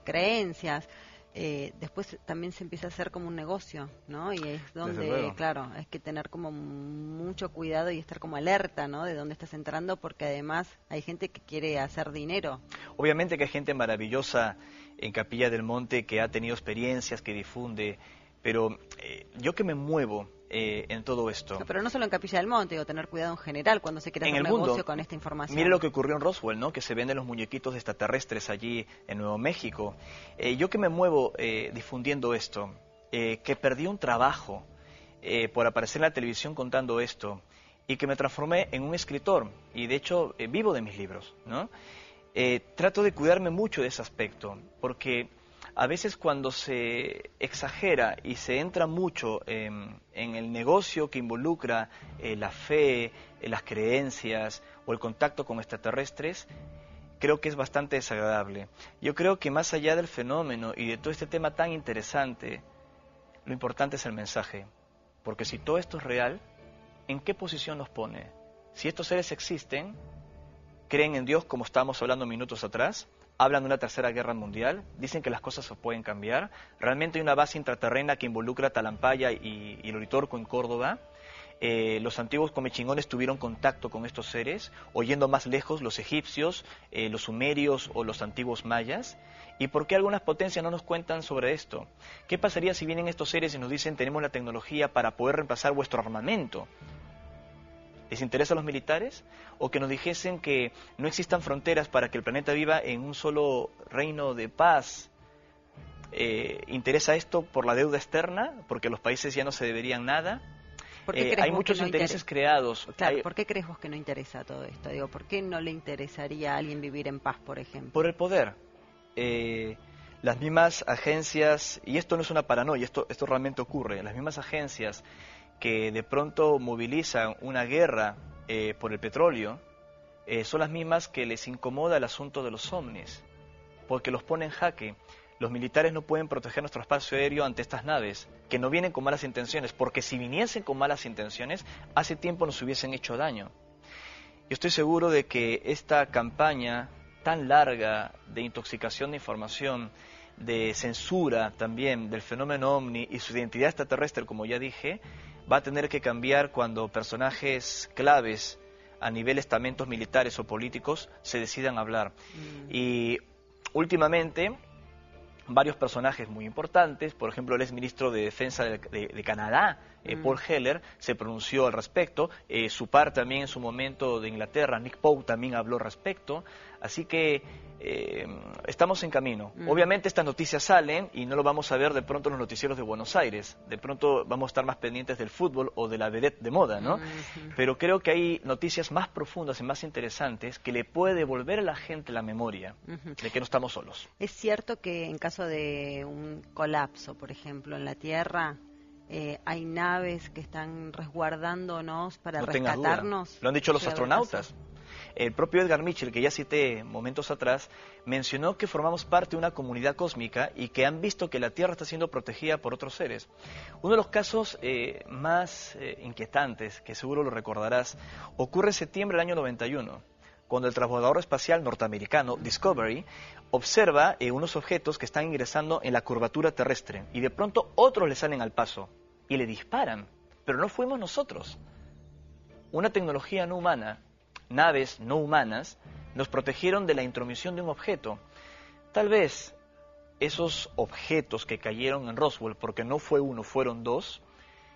creencias. Después también se empieza a hacer como un negocio, ¿no? Y es Desde donde, luego. claro, hay que tener como mucho cuidado y estar como alerta, ¿no? De dónde estás entrando, porque además hay gente que quiere hacer dinero. Obviamente que hay gente maravillosa en Capilla del Monte que ha tenido experiencias, que difunde, pero yo que me muevo en todo esto, No, pero no solo en Capilla del Monte, digo, tener cuidado en general cuando se quiere en hacer el negocio mundo, con esta información. mire lo que ocurrió en Roswell, ¿no? Que se venden los muñequitos extraterrestres allí en Nuevo México. Yo que me muevo difundiendo esto, que perdí un trabajo por aparecer en la televisión contando esto, y que me transformé en un escritor, y de hecho vivo de mis libros, ¿no? Trato de cuidarme mucho de ese aspecto, porque a veces cuando se exagera y se entra mucho en el negocio que involucra la fe, las creencias o el contacto con extraterrestres, creo que es bastante desagradable. Yo creo que más allá del fenómeno y de todo este tema tan interesante, lo importante es el mensaje, porque si todo esto es real, ¿en qué posición nos pone? Si estos seres existen, creen en Dios como estábamos hablando minutos atrás, hablan de una tercera guerra mundial, dicen que las cosas se pueden cambiar, realmente hay una base intraterrena que involucra Talampaya y el Uritorco en Córdoba. Los antiguos comechingones tuvieron contacto con estos seres, o yendo más lejos, los egipcios, los sumerios o los antiguos mayas. ¿Y por qué algunas potencias no nos cuentan sobre esto? ¿Qué pasaría si vienen estos seres y nos dicen tenemos la tecnología para poder reemplazar vuestro armamento? ¿Les interesa a los militares? ¿O que nos dijesen que no existan fronteras para que el planeta viva en un solo reino de paz? ¿Interesa esto por la deuda externa? ¿Porque los países ya no se deberían nada? ¿Por qué crees Hay vos muchos que no intereses creados. Claro, ¿por qué crees vos que no interesa todo esto? Digo, ¿por qué no le interesaría a alguien vivir en paz, por ejemplo? Por el poder. Las mismas agencias, y esto no es una paranoia, esto realmente ocurre, las mismas agencias que de pronto movilizan una guerra por el petróleo, son las mismas que les incomoda el asunto de los ovnis, porque los pone en jaque. Los militares no pueden proteger nuestro espacio aéreo ante estas naves, que no vienen con malas intenciones, porque si viniesen con malas intenciones, hace tiempo nos hubiesen hecho daño. Yo estoy seguro de que esta campaña tan larga de intoxicación de información, de censura también del fenómeno ovni y su identidad extraterrestre, como ya dije, va a tener que cambiar cuando personajes claves a nivel estamentos militares o políticos se decidan hablar. Y últimamente varios personajes muy importantes, por ejemplo el exministro de Defensa de Canadá, Paul Heller, se pronunció al respecto, su par también en su momento de Inglaterra, Nick Pope, también habló al respecto, así que estamos en camino. Obviamente estas noticias salen y no lo vamos a ver de pronto en los noticieros de Buenos Aires, de pronto vamos a estar más pendientes del fútbol o de la vedette de moda, ¿no? Pero creo que hay noticias más profundas y más interesantes que le puede devolver a la gente la memoria de que no estamos solos. Es cierto que en caso de un colapso, por ejemplo, en la Tierra, hay naves que están resguardándonos para No tengas duda. rescatarnos. Lo han dicho los Llegado el astronautas. caso. El propio Edgar Mitchell, que ya cité momentos atrás, mencionó que formamos parte de una comunidad cósmica y que han visto que la Tierra está siendo protegida por otros seres. Uno de los casos más inquietantes, que seguro lo recordarás, ocurre en septiembre del año 91, cuando el transbordador espacial norteamericano Discovery observa unos objetos que están ingresando en la curvatura terrestre y de pronto otros le salen al paso y le disparan, pero no fuimos nosotros. Una tecnología no humana, naves no humanas, nos protegieron de la intromisión de un objeto. Tal vez esos objetos que cayeron en Roswell, porque no fue uno, fueron dos,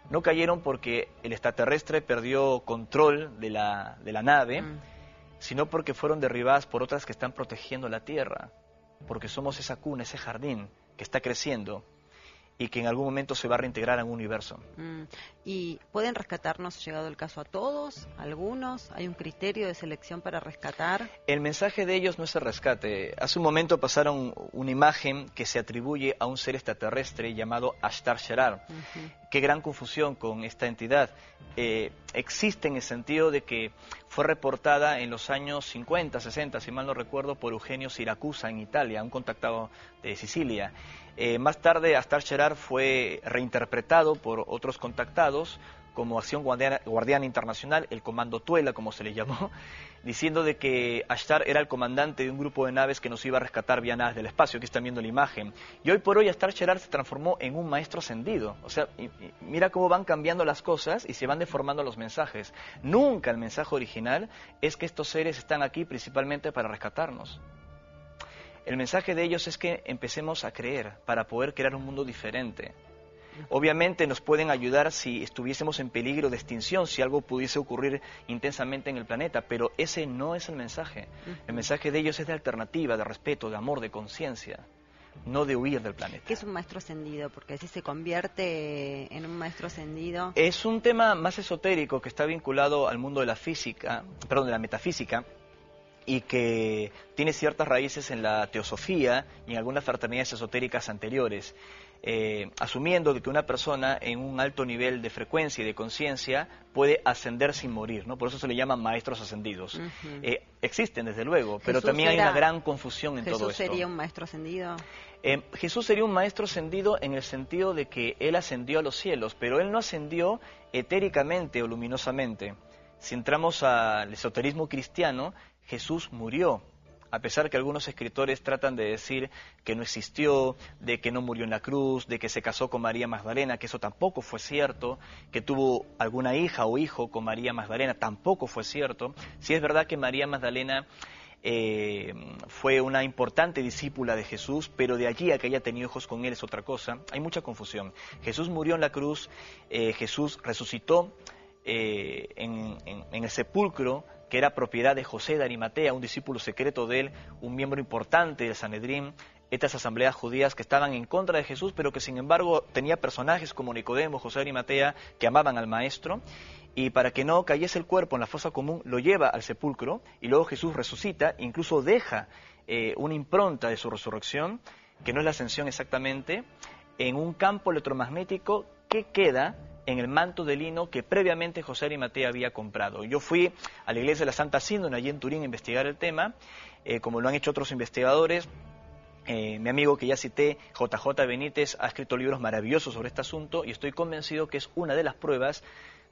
no cayeron porque el extraterrestre perdió control de la nave, sino porque fueron derribadas por otras que están protegiendo la Tierra, porque somos esa cuna, ese jardín que está creciendo y que en algún momento se va a reintegrar en un universo. ¿Y pueden rescatarnos, llegado el caso, a todos, algunos? ¿Hay un criterio de selección para rescatar? El mensaje de ellos no es el rescate. Hace un momento pasaron una imagen que se atribuye a un ser extraterrestre llamado Ashtar Sherar. Qué gran confusión con esta entidad. Existe en el sentido de que fue reportada en los años 50, 60, si mal no recuerdo, por Eugenio Siracusa en Italia, un contactado de Sicilia. Más tarde Ashtar Sherar fue reinterpretado por otros contactados como Acción Guardiana Internacional, el Comando Tuela, como se le llamó, diciendo de que Ashtar era el comandante de un grupo de naves que nos iba a rescatar vía naves del espacio. Aquí están viendo la imagen. Y hoy por hoy Ashtar Sherar se transformó en un maestro ascendido. O sea, mira cómo van cambiando las cosas y se van deformando los mensajes. Nunca el mensaje original es que estos seres están aquí principalmente para rescatarnos. El mensaje de ellos es que empecemos a creer para poder crear un mundo diferente. Obviamente nos pueden ayudar si estuviésemos en peligro de extinción, si algo pudiese ocurrir intensamente en el planeta, pero ese no es el mensaje. El mensaje de ellos es de alternativa, de respeto, de amor, de conciencia, no de huir del planeta. ¿Qué es un maestro ascendido? Porque así se convierte en un maestro ascendido. Es un tema más esotérico que está vinculado al mundo de la física, perdón, de la metafísica, y que tiene ciertas raíces en la teosofía y en algunas fraternidades esotéricas anteriores. Asumiendo de que una persona en un alto nivel de frecuencia y de conciencia puede ascender sin morir, ¿no? Por eso se le llaman maestros ascendidos. Existen, desde luego, pero también hay una gran confusión en todo esto. ¿Jesús sería un maestro ascendido? Jesús sería un maestro ascendido en el sentido de que Él ascendió a los cielos, pero Él no ascendió etéricamente o luminosamente. Si entramos al esoterismo cristiano, Jesús murió. A pesar que algunos escritores tratan de decir que no existió, de que no murió en la cruz, de que se casó con María Magdalena, que eso tampoco fue cierto, que tuvo alguna hija o hijo con María Magdalena, tampoco fue cierto. Sí es verdad que María Magdalena fue una importante discípula de Jesús, pero de allí a que haya tenido hijos con él es otra cosa. Hay mucha confusión. Jesús murió en la cruz, Jesús resucitó en el sepulcro, que era propiedad de José de Arimatea, un discípulo secreto de él, un miembro importante del Sanedrín, estas asambleas judías que estaban en contra de Jesús, pero que sin embargo tenía personajes como Nicodemo, José de Arimatea, que amaban al Maestro, y para que no cayese el cuerpo en la fosa común, lo lleva al sepulcro, y luego Jesús resucita, incluso deja una impronta de su resurrección, que no es la ascensión exactamente, en un campo electromagnético que queda en el manto de lino que previamente José de Arimatea había comprado. Yo fui a la iglesia de la Santa Síndone, allí en Turín, a investigar el tema, como lo han hecho otros investigadores. Mi amigo que ya cité, JJ Benítez, ha escrito libros maravillosos sobre este asunto y estoy convencido que es una de las pruebas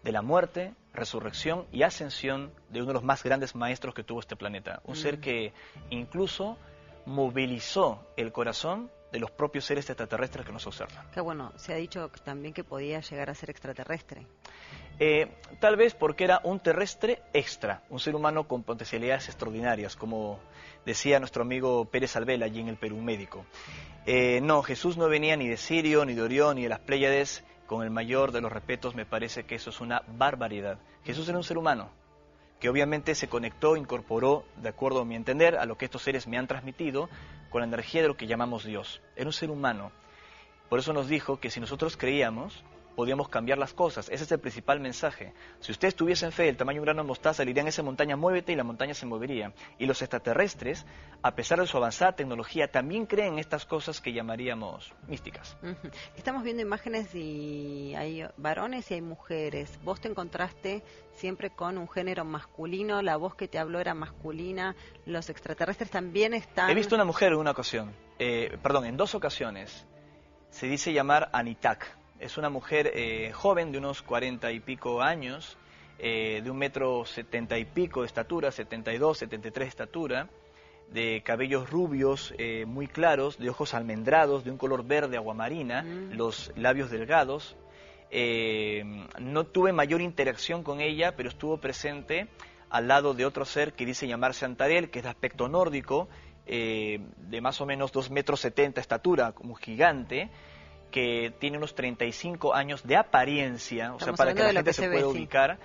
de la muerte, resurrección y ascensión de uno de los más grandes maestros que tuvo este planeta. Un ser que incluso movilizó el corazón de los propios seres extraterrestres que nos observan. Que bueno, se ha dicho también que podía llegar a ser extraterrestre. Tal vez porque era un terrestre extra, un ser humano con potencialidades extraordinarias, como decía nuestro amigo Pérez Alvela allí en el Perú Médico. No, Jesús no venía ni de Sirio, ni de Orión, ni de las Pléyades. Con el mayor de los respetos, me parece que eso es una barbaridad. Jesús era un ser humano que obviamente se conectó, incorporó, de acuerdo a mi entender, a lo que estos seres me han transmitido, con la energía de lo que llamamos Dios. Era un ser humano. Por eso nos dijo que si nosotros creíamos, podíamos cambiar las cosas. Ese es el principal mensaje. Si ustedes tuviesen fe del tamaño de un grano de mostaza, le dirían a esa montaña, muévete, y la montaña se movería. Y los extraterrestres, a pesar de su avanzada tecnología, también creen en estas cosas que llamaríamos místicas. Estamos viendo imágenes y hay varones y hay mujeres. Vos te encontraste siempre con un género masculino, la voz que te habló era masculina, los extraterrestres también están... He visto una mujer en una ocasión, en 2 ocasiones. Se dice llamar Anitak. Es una mujer joven de unos 40 y pico años, de 1,70 y pico de estatura, 72, 73 de estatura, de cabellos rubios muy claros, de ojos almendrados, de un color verde aguamarina, los labios delgados. No tuve mayor interacción con ella, pero estuvo presente al lado de otro ser que dice llamarse Antariel, que es de aspecto nórdico, de más o menos 2,70 metros de estatura, como gigante, que tiene unos 35 años de apariencia, o sea, para que la gente se pueda ubicar.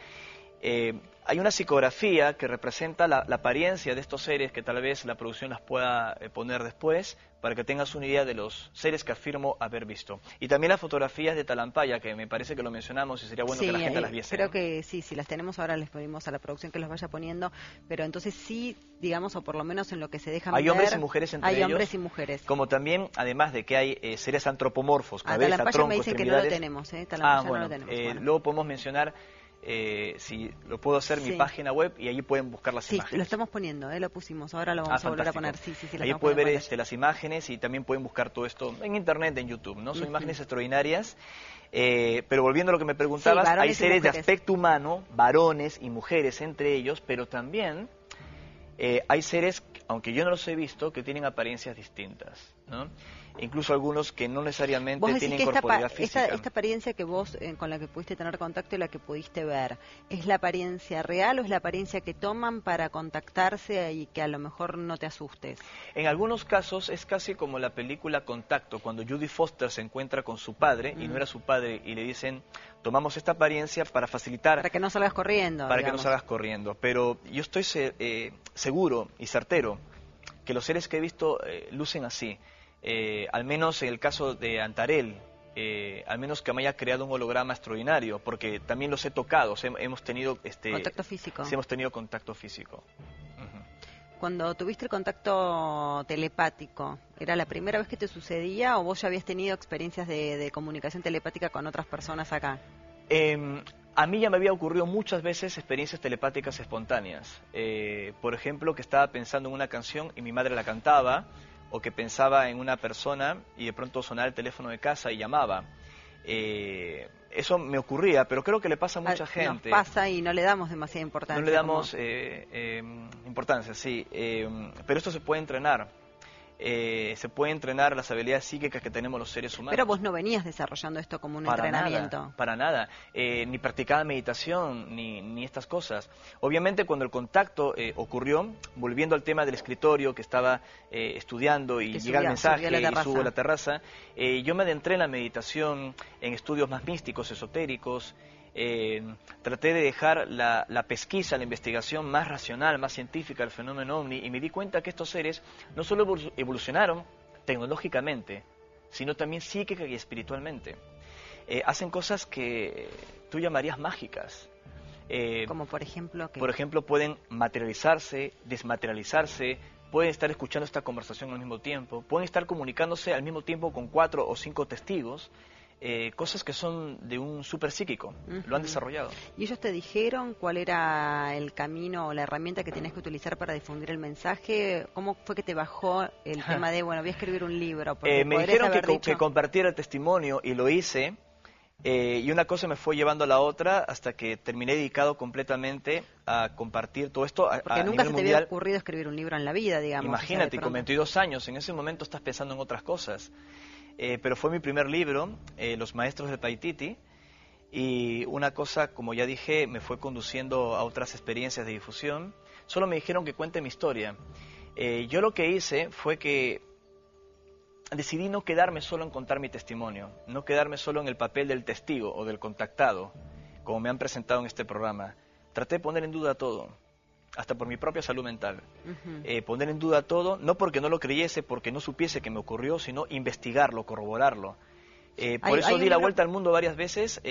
Hay una psicografía que representa la apariencia de estos seres, que tal vez la producción las pueda poner después, para que tengas una idea de los seres que afirmo haber visto. Y también las fotografías de Talampaya, que me parece que lo mencionamos y sería bueno que la gente las viese. Creo que sí, si las tenemos ahora les pedimos a la producción que los vaya poniendo, pero entonces sí, digamos, o por lo menos en lo que se dejan ver... Hay hombres y mujeres entre ellos. Hay hombres y mujeres. Como también, además de que hay seres antropomorfos, cabeza, Talampaya tronco, me dice extremidades. que no lo tenemos, Talampaya bueno, no lo tenemos. Luego podemos mencionar si lo puedo hacer, mi página web, y allí pueden buscar las imágenes. Sí, lo estamos poniendo, lo pusimos, ahora lo vamos a volver a poner. Sí, allí pueden ver las imágenes, y también pueden buscar todo esto en internet, en YouTube, ¿no? Son imágenes extraordinarias. Pero volviendo a lo que me preguntabas, hay seres de aspecto humano, varones y mujeres entre ellos, pero también hay seres, aunque yo no los he visto, que tienen apariencias distintas, ¿no? Incluso algunos que no necesariamente tienen corporalidad física. Esta apariencia que vos, con la que pudiste tener contacto y la que pudiste ver, ¿es la apariencia real o es la apariencia que toman para contactarse y que a lo mejor no te asustes? En algunos casos es casi como la película Contacto, cuando Judy Foster se encuentra con su padre, y no era su padre, y le dicen, tomamos esta apariencia para facilitar... Para que no salgas corriendo. Para que no salgas corriendo. Pero yo estoy seguro y certero que los seres que he visto lucen así. Al menos en el caso de Antarel, al menos que me haya creado un holograma extraordinario, porque también los he tocado, hemos tenido contacto físico. Sí, hemos tenido contacto físico. Cuando tuviste el contacto telepático, ¿era la primera vez que te sucedía o vos ya habías tenido experiencias de comunicación telepática con otras personas acá? A mí ya me había ocurrido muchas veces experiencias telepáticas espontáneas. Por ejemplo, que estaba pensando en una canción y mi madre la cantaba, o que pensaba en una persona y de pronto sonaba el teléfono de casa y llamaba. Eso me ocurría, pero creo que le pasa a mucha gente. Nos pasa y no le damos demasiada importancia. No le damos importancia, sí. Pero esto se puede entrenar. Se puede entrenar las habilidades psíquicas que tenemos los seres humanos. Pero vos no venías desarrollando esto como un entrenamiento. Para nada. Ni practicaba meditación, ni estas cosas. Obviamente cuando el contacto ocurrió, volviendo al tema del escritorio que estaba estudiando y llega el mensaje y subo a la terraza, yo me adentré en la meditación, en estudios más místicos, esotéricos. Traté de dejar la pesquisa, la investigación más racional, más científica del fenómeno ovni, y me di cuenta que estos seres no solo evolucionaron tecnológicamente, sino también psíquica y espiritualmente. Hacen cosas que tú llamarías mágicas. Como por ejemplo, ¿qué? Por ejemplo, pueden materializarse, desmaterializarse, pueden estar escuchando esta conversación al mismo tiempo, pueden estar comunicándose al mismo tiempo con 4 o 5 testigos. Cosas que son de un super psíquico, lo han desarrollado. ¿Y ellos te dijeron cuál era el camino o la herramienta que tenías que utilizar para difundir el mensaje? ¿Cómo fue que te bajó el tema de, bueno, voy a escribir un libro? Me dijeron que compartiera el testimonio y lo hice, y una cosa me fue llevando a la otra hasta que terminé dedicado completamente a compartir todo esto Porque nunca se te había ocurrido escribir un libro en la vida, digamos. Imagínate, con 22 años, en ese momento estás pensando en otras cosas. Pero fue mi primer libro, Los Maestros de Paititi, y una cosa, como ya dije, me fue conduciendo a otras experiencias de difusión. Solo me dijeron que cuente mi historia. Yo lo que hice fue que decidí no quedarme solo en contar mi testimonio, no quedarme solo en el papel del testigo o del contactado, como me han presentado en este programa. Traté de poner en duda todo, hasta por mi propia salud mental. Poner en duda todo, no porque no lo creyese, porque no supiese que me ocurrió, sino investigarlo, corroborarlo. Por eso di la vuelta al mundo varias veces.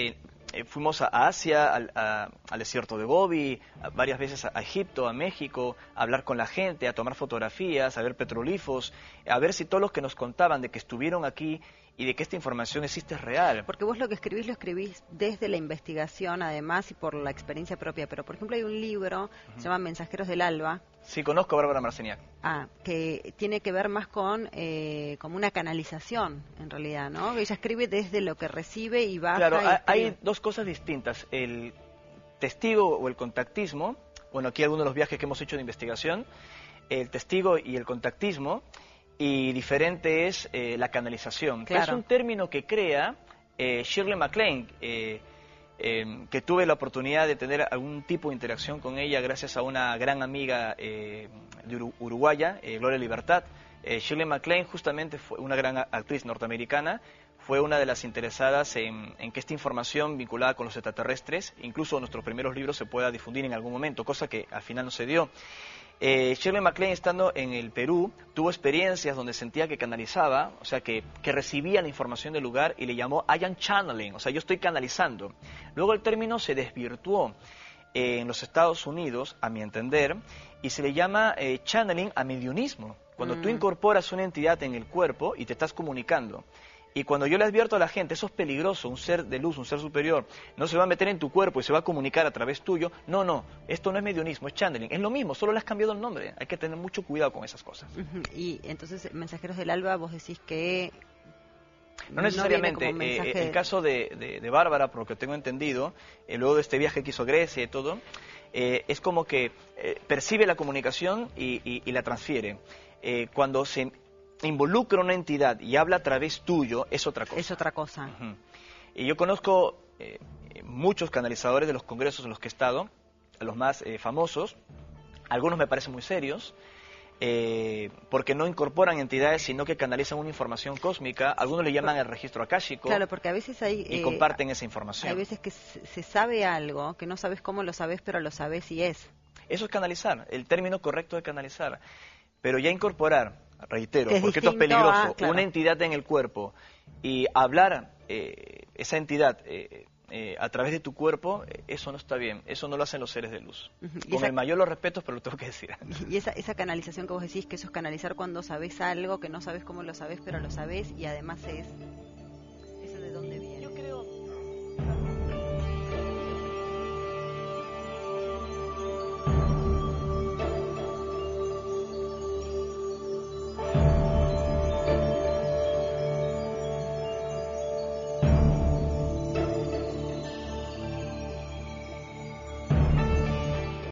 Fuimos a Asia, al desierto de Gobi, varias veces a Egipto, a México, a hablar con la gente, a tomar fotografías, a ver petroglifos, a ver si todos los que nos contaban de que estuvieron aquí y de que esta información existe es real. Porque vos lo escribís desde la investigación, además, y por la experiencia propia. Pero, por ejemplo, hay un libro que se llama Mensajeros del Alba. Sí, conozco a Bárbara Marciniak. Que tiene que ver más con como una canalización, en realidad, ¿no? Ella escribe desde lo que recibe y baja. Claro, hay dos cosas distintas. El testigo o el contactismo, bueno, aquí algunos de los viajes que hemos hecho de investigación, el testigo y el contactismo, y diferente es la canalización, que es un término que crea Shirley MacLaine, que tuve la oportunidad de tener algún tipo de interacción con ella gracias a una gran amiga de uruguaya, Gloria Libertad. Shirley MacLaine justamente fue una gran actriz norteamericana, fue una de las interesadas en que esta información vinculada con los extraterrestres, incluso nuestros primeros libros, se pueda difundir en algún momento, cosa que al final no se dio. Shirley MacLaine, estando en el Perú, tuvo experiencias donde sentía que canalizaba, o sea, que recibía la información del lugar, y le llamó I am channeling, o sea, yo estoy canalizando. Luego el término se desvirtuó en los Estados Unidos, a mi entender, y se le llama channeling a mediunismo, cuando tú incorporas una entidad en el cuerpo y te estás comunicando. Y cuando yo le advierto a la gente, eso es peligroso, un ser de luz, un ser superior, no se va a meter en tu cuerpo y se va a comunicar a través tuyo. No, no, esto no es mediunismo, es channeling. Es lo mismo, solo le has cambiado el nombre. Hay que tener mucho cuidado con esas cosas. Y entonces, Mensajeros del Alba, vos decís que... No necesariamente. No viene como mensaje... El caso de Bárbara, por lo que tengo entendido, luego de este viaje que hizo a Grecia y todo, es como que percibe la comunicación y la transfiere. Cuando se involucra una entidad y habla a través tuyo, es otra cosa. Es otra cosa. Y yo conozco muchos canalizadores de los congresos en los que he estado, los más famosos. Algunos me parecen muy serios, porque no incorporan entidades, sino que canalizan una información cósmica. Algunos le llaman el registro akáshico. Claro, porque a veces hay... y comparten esa información. Hay veces que se sabe algo, que no sabes cómo lo sabes, pero lo sabes y es. Eso es canalizar, el término correcto de canalizar. Pero ya incorporar, reitero, es porque esto es distinto peligroso, claro, una entidad en el cuerpo y hablar esa entidad a través de tu cuerpo, eso no está bien, eso no lo hacen los seres de luz. Con el mayor de los respetos, pero lo tengo que decir. Y esa canalización que vos decís, que eso es canalizar cuando sabes algo, que no sabes cómo lo sabes, pero lo sabes y además es...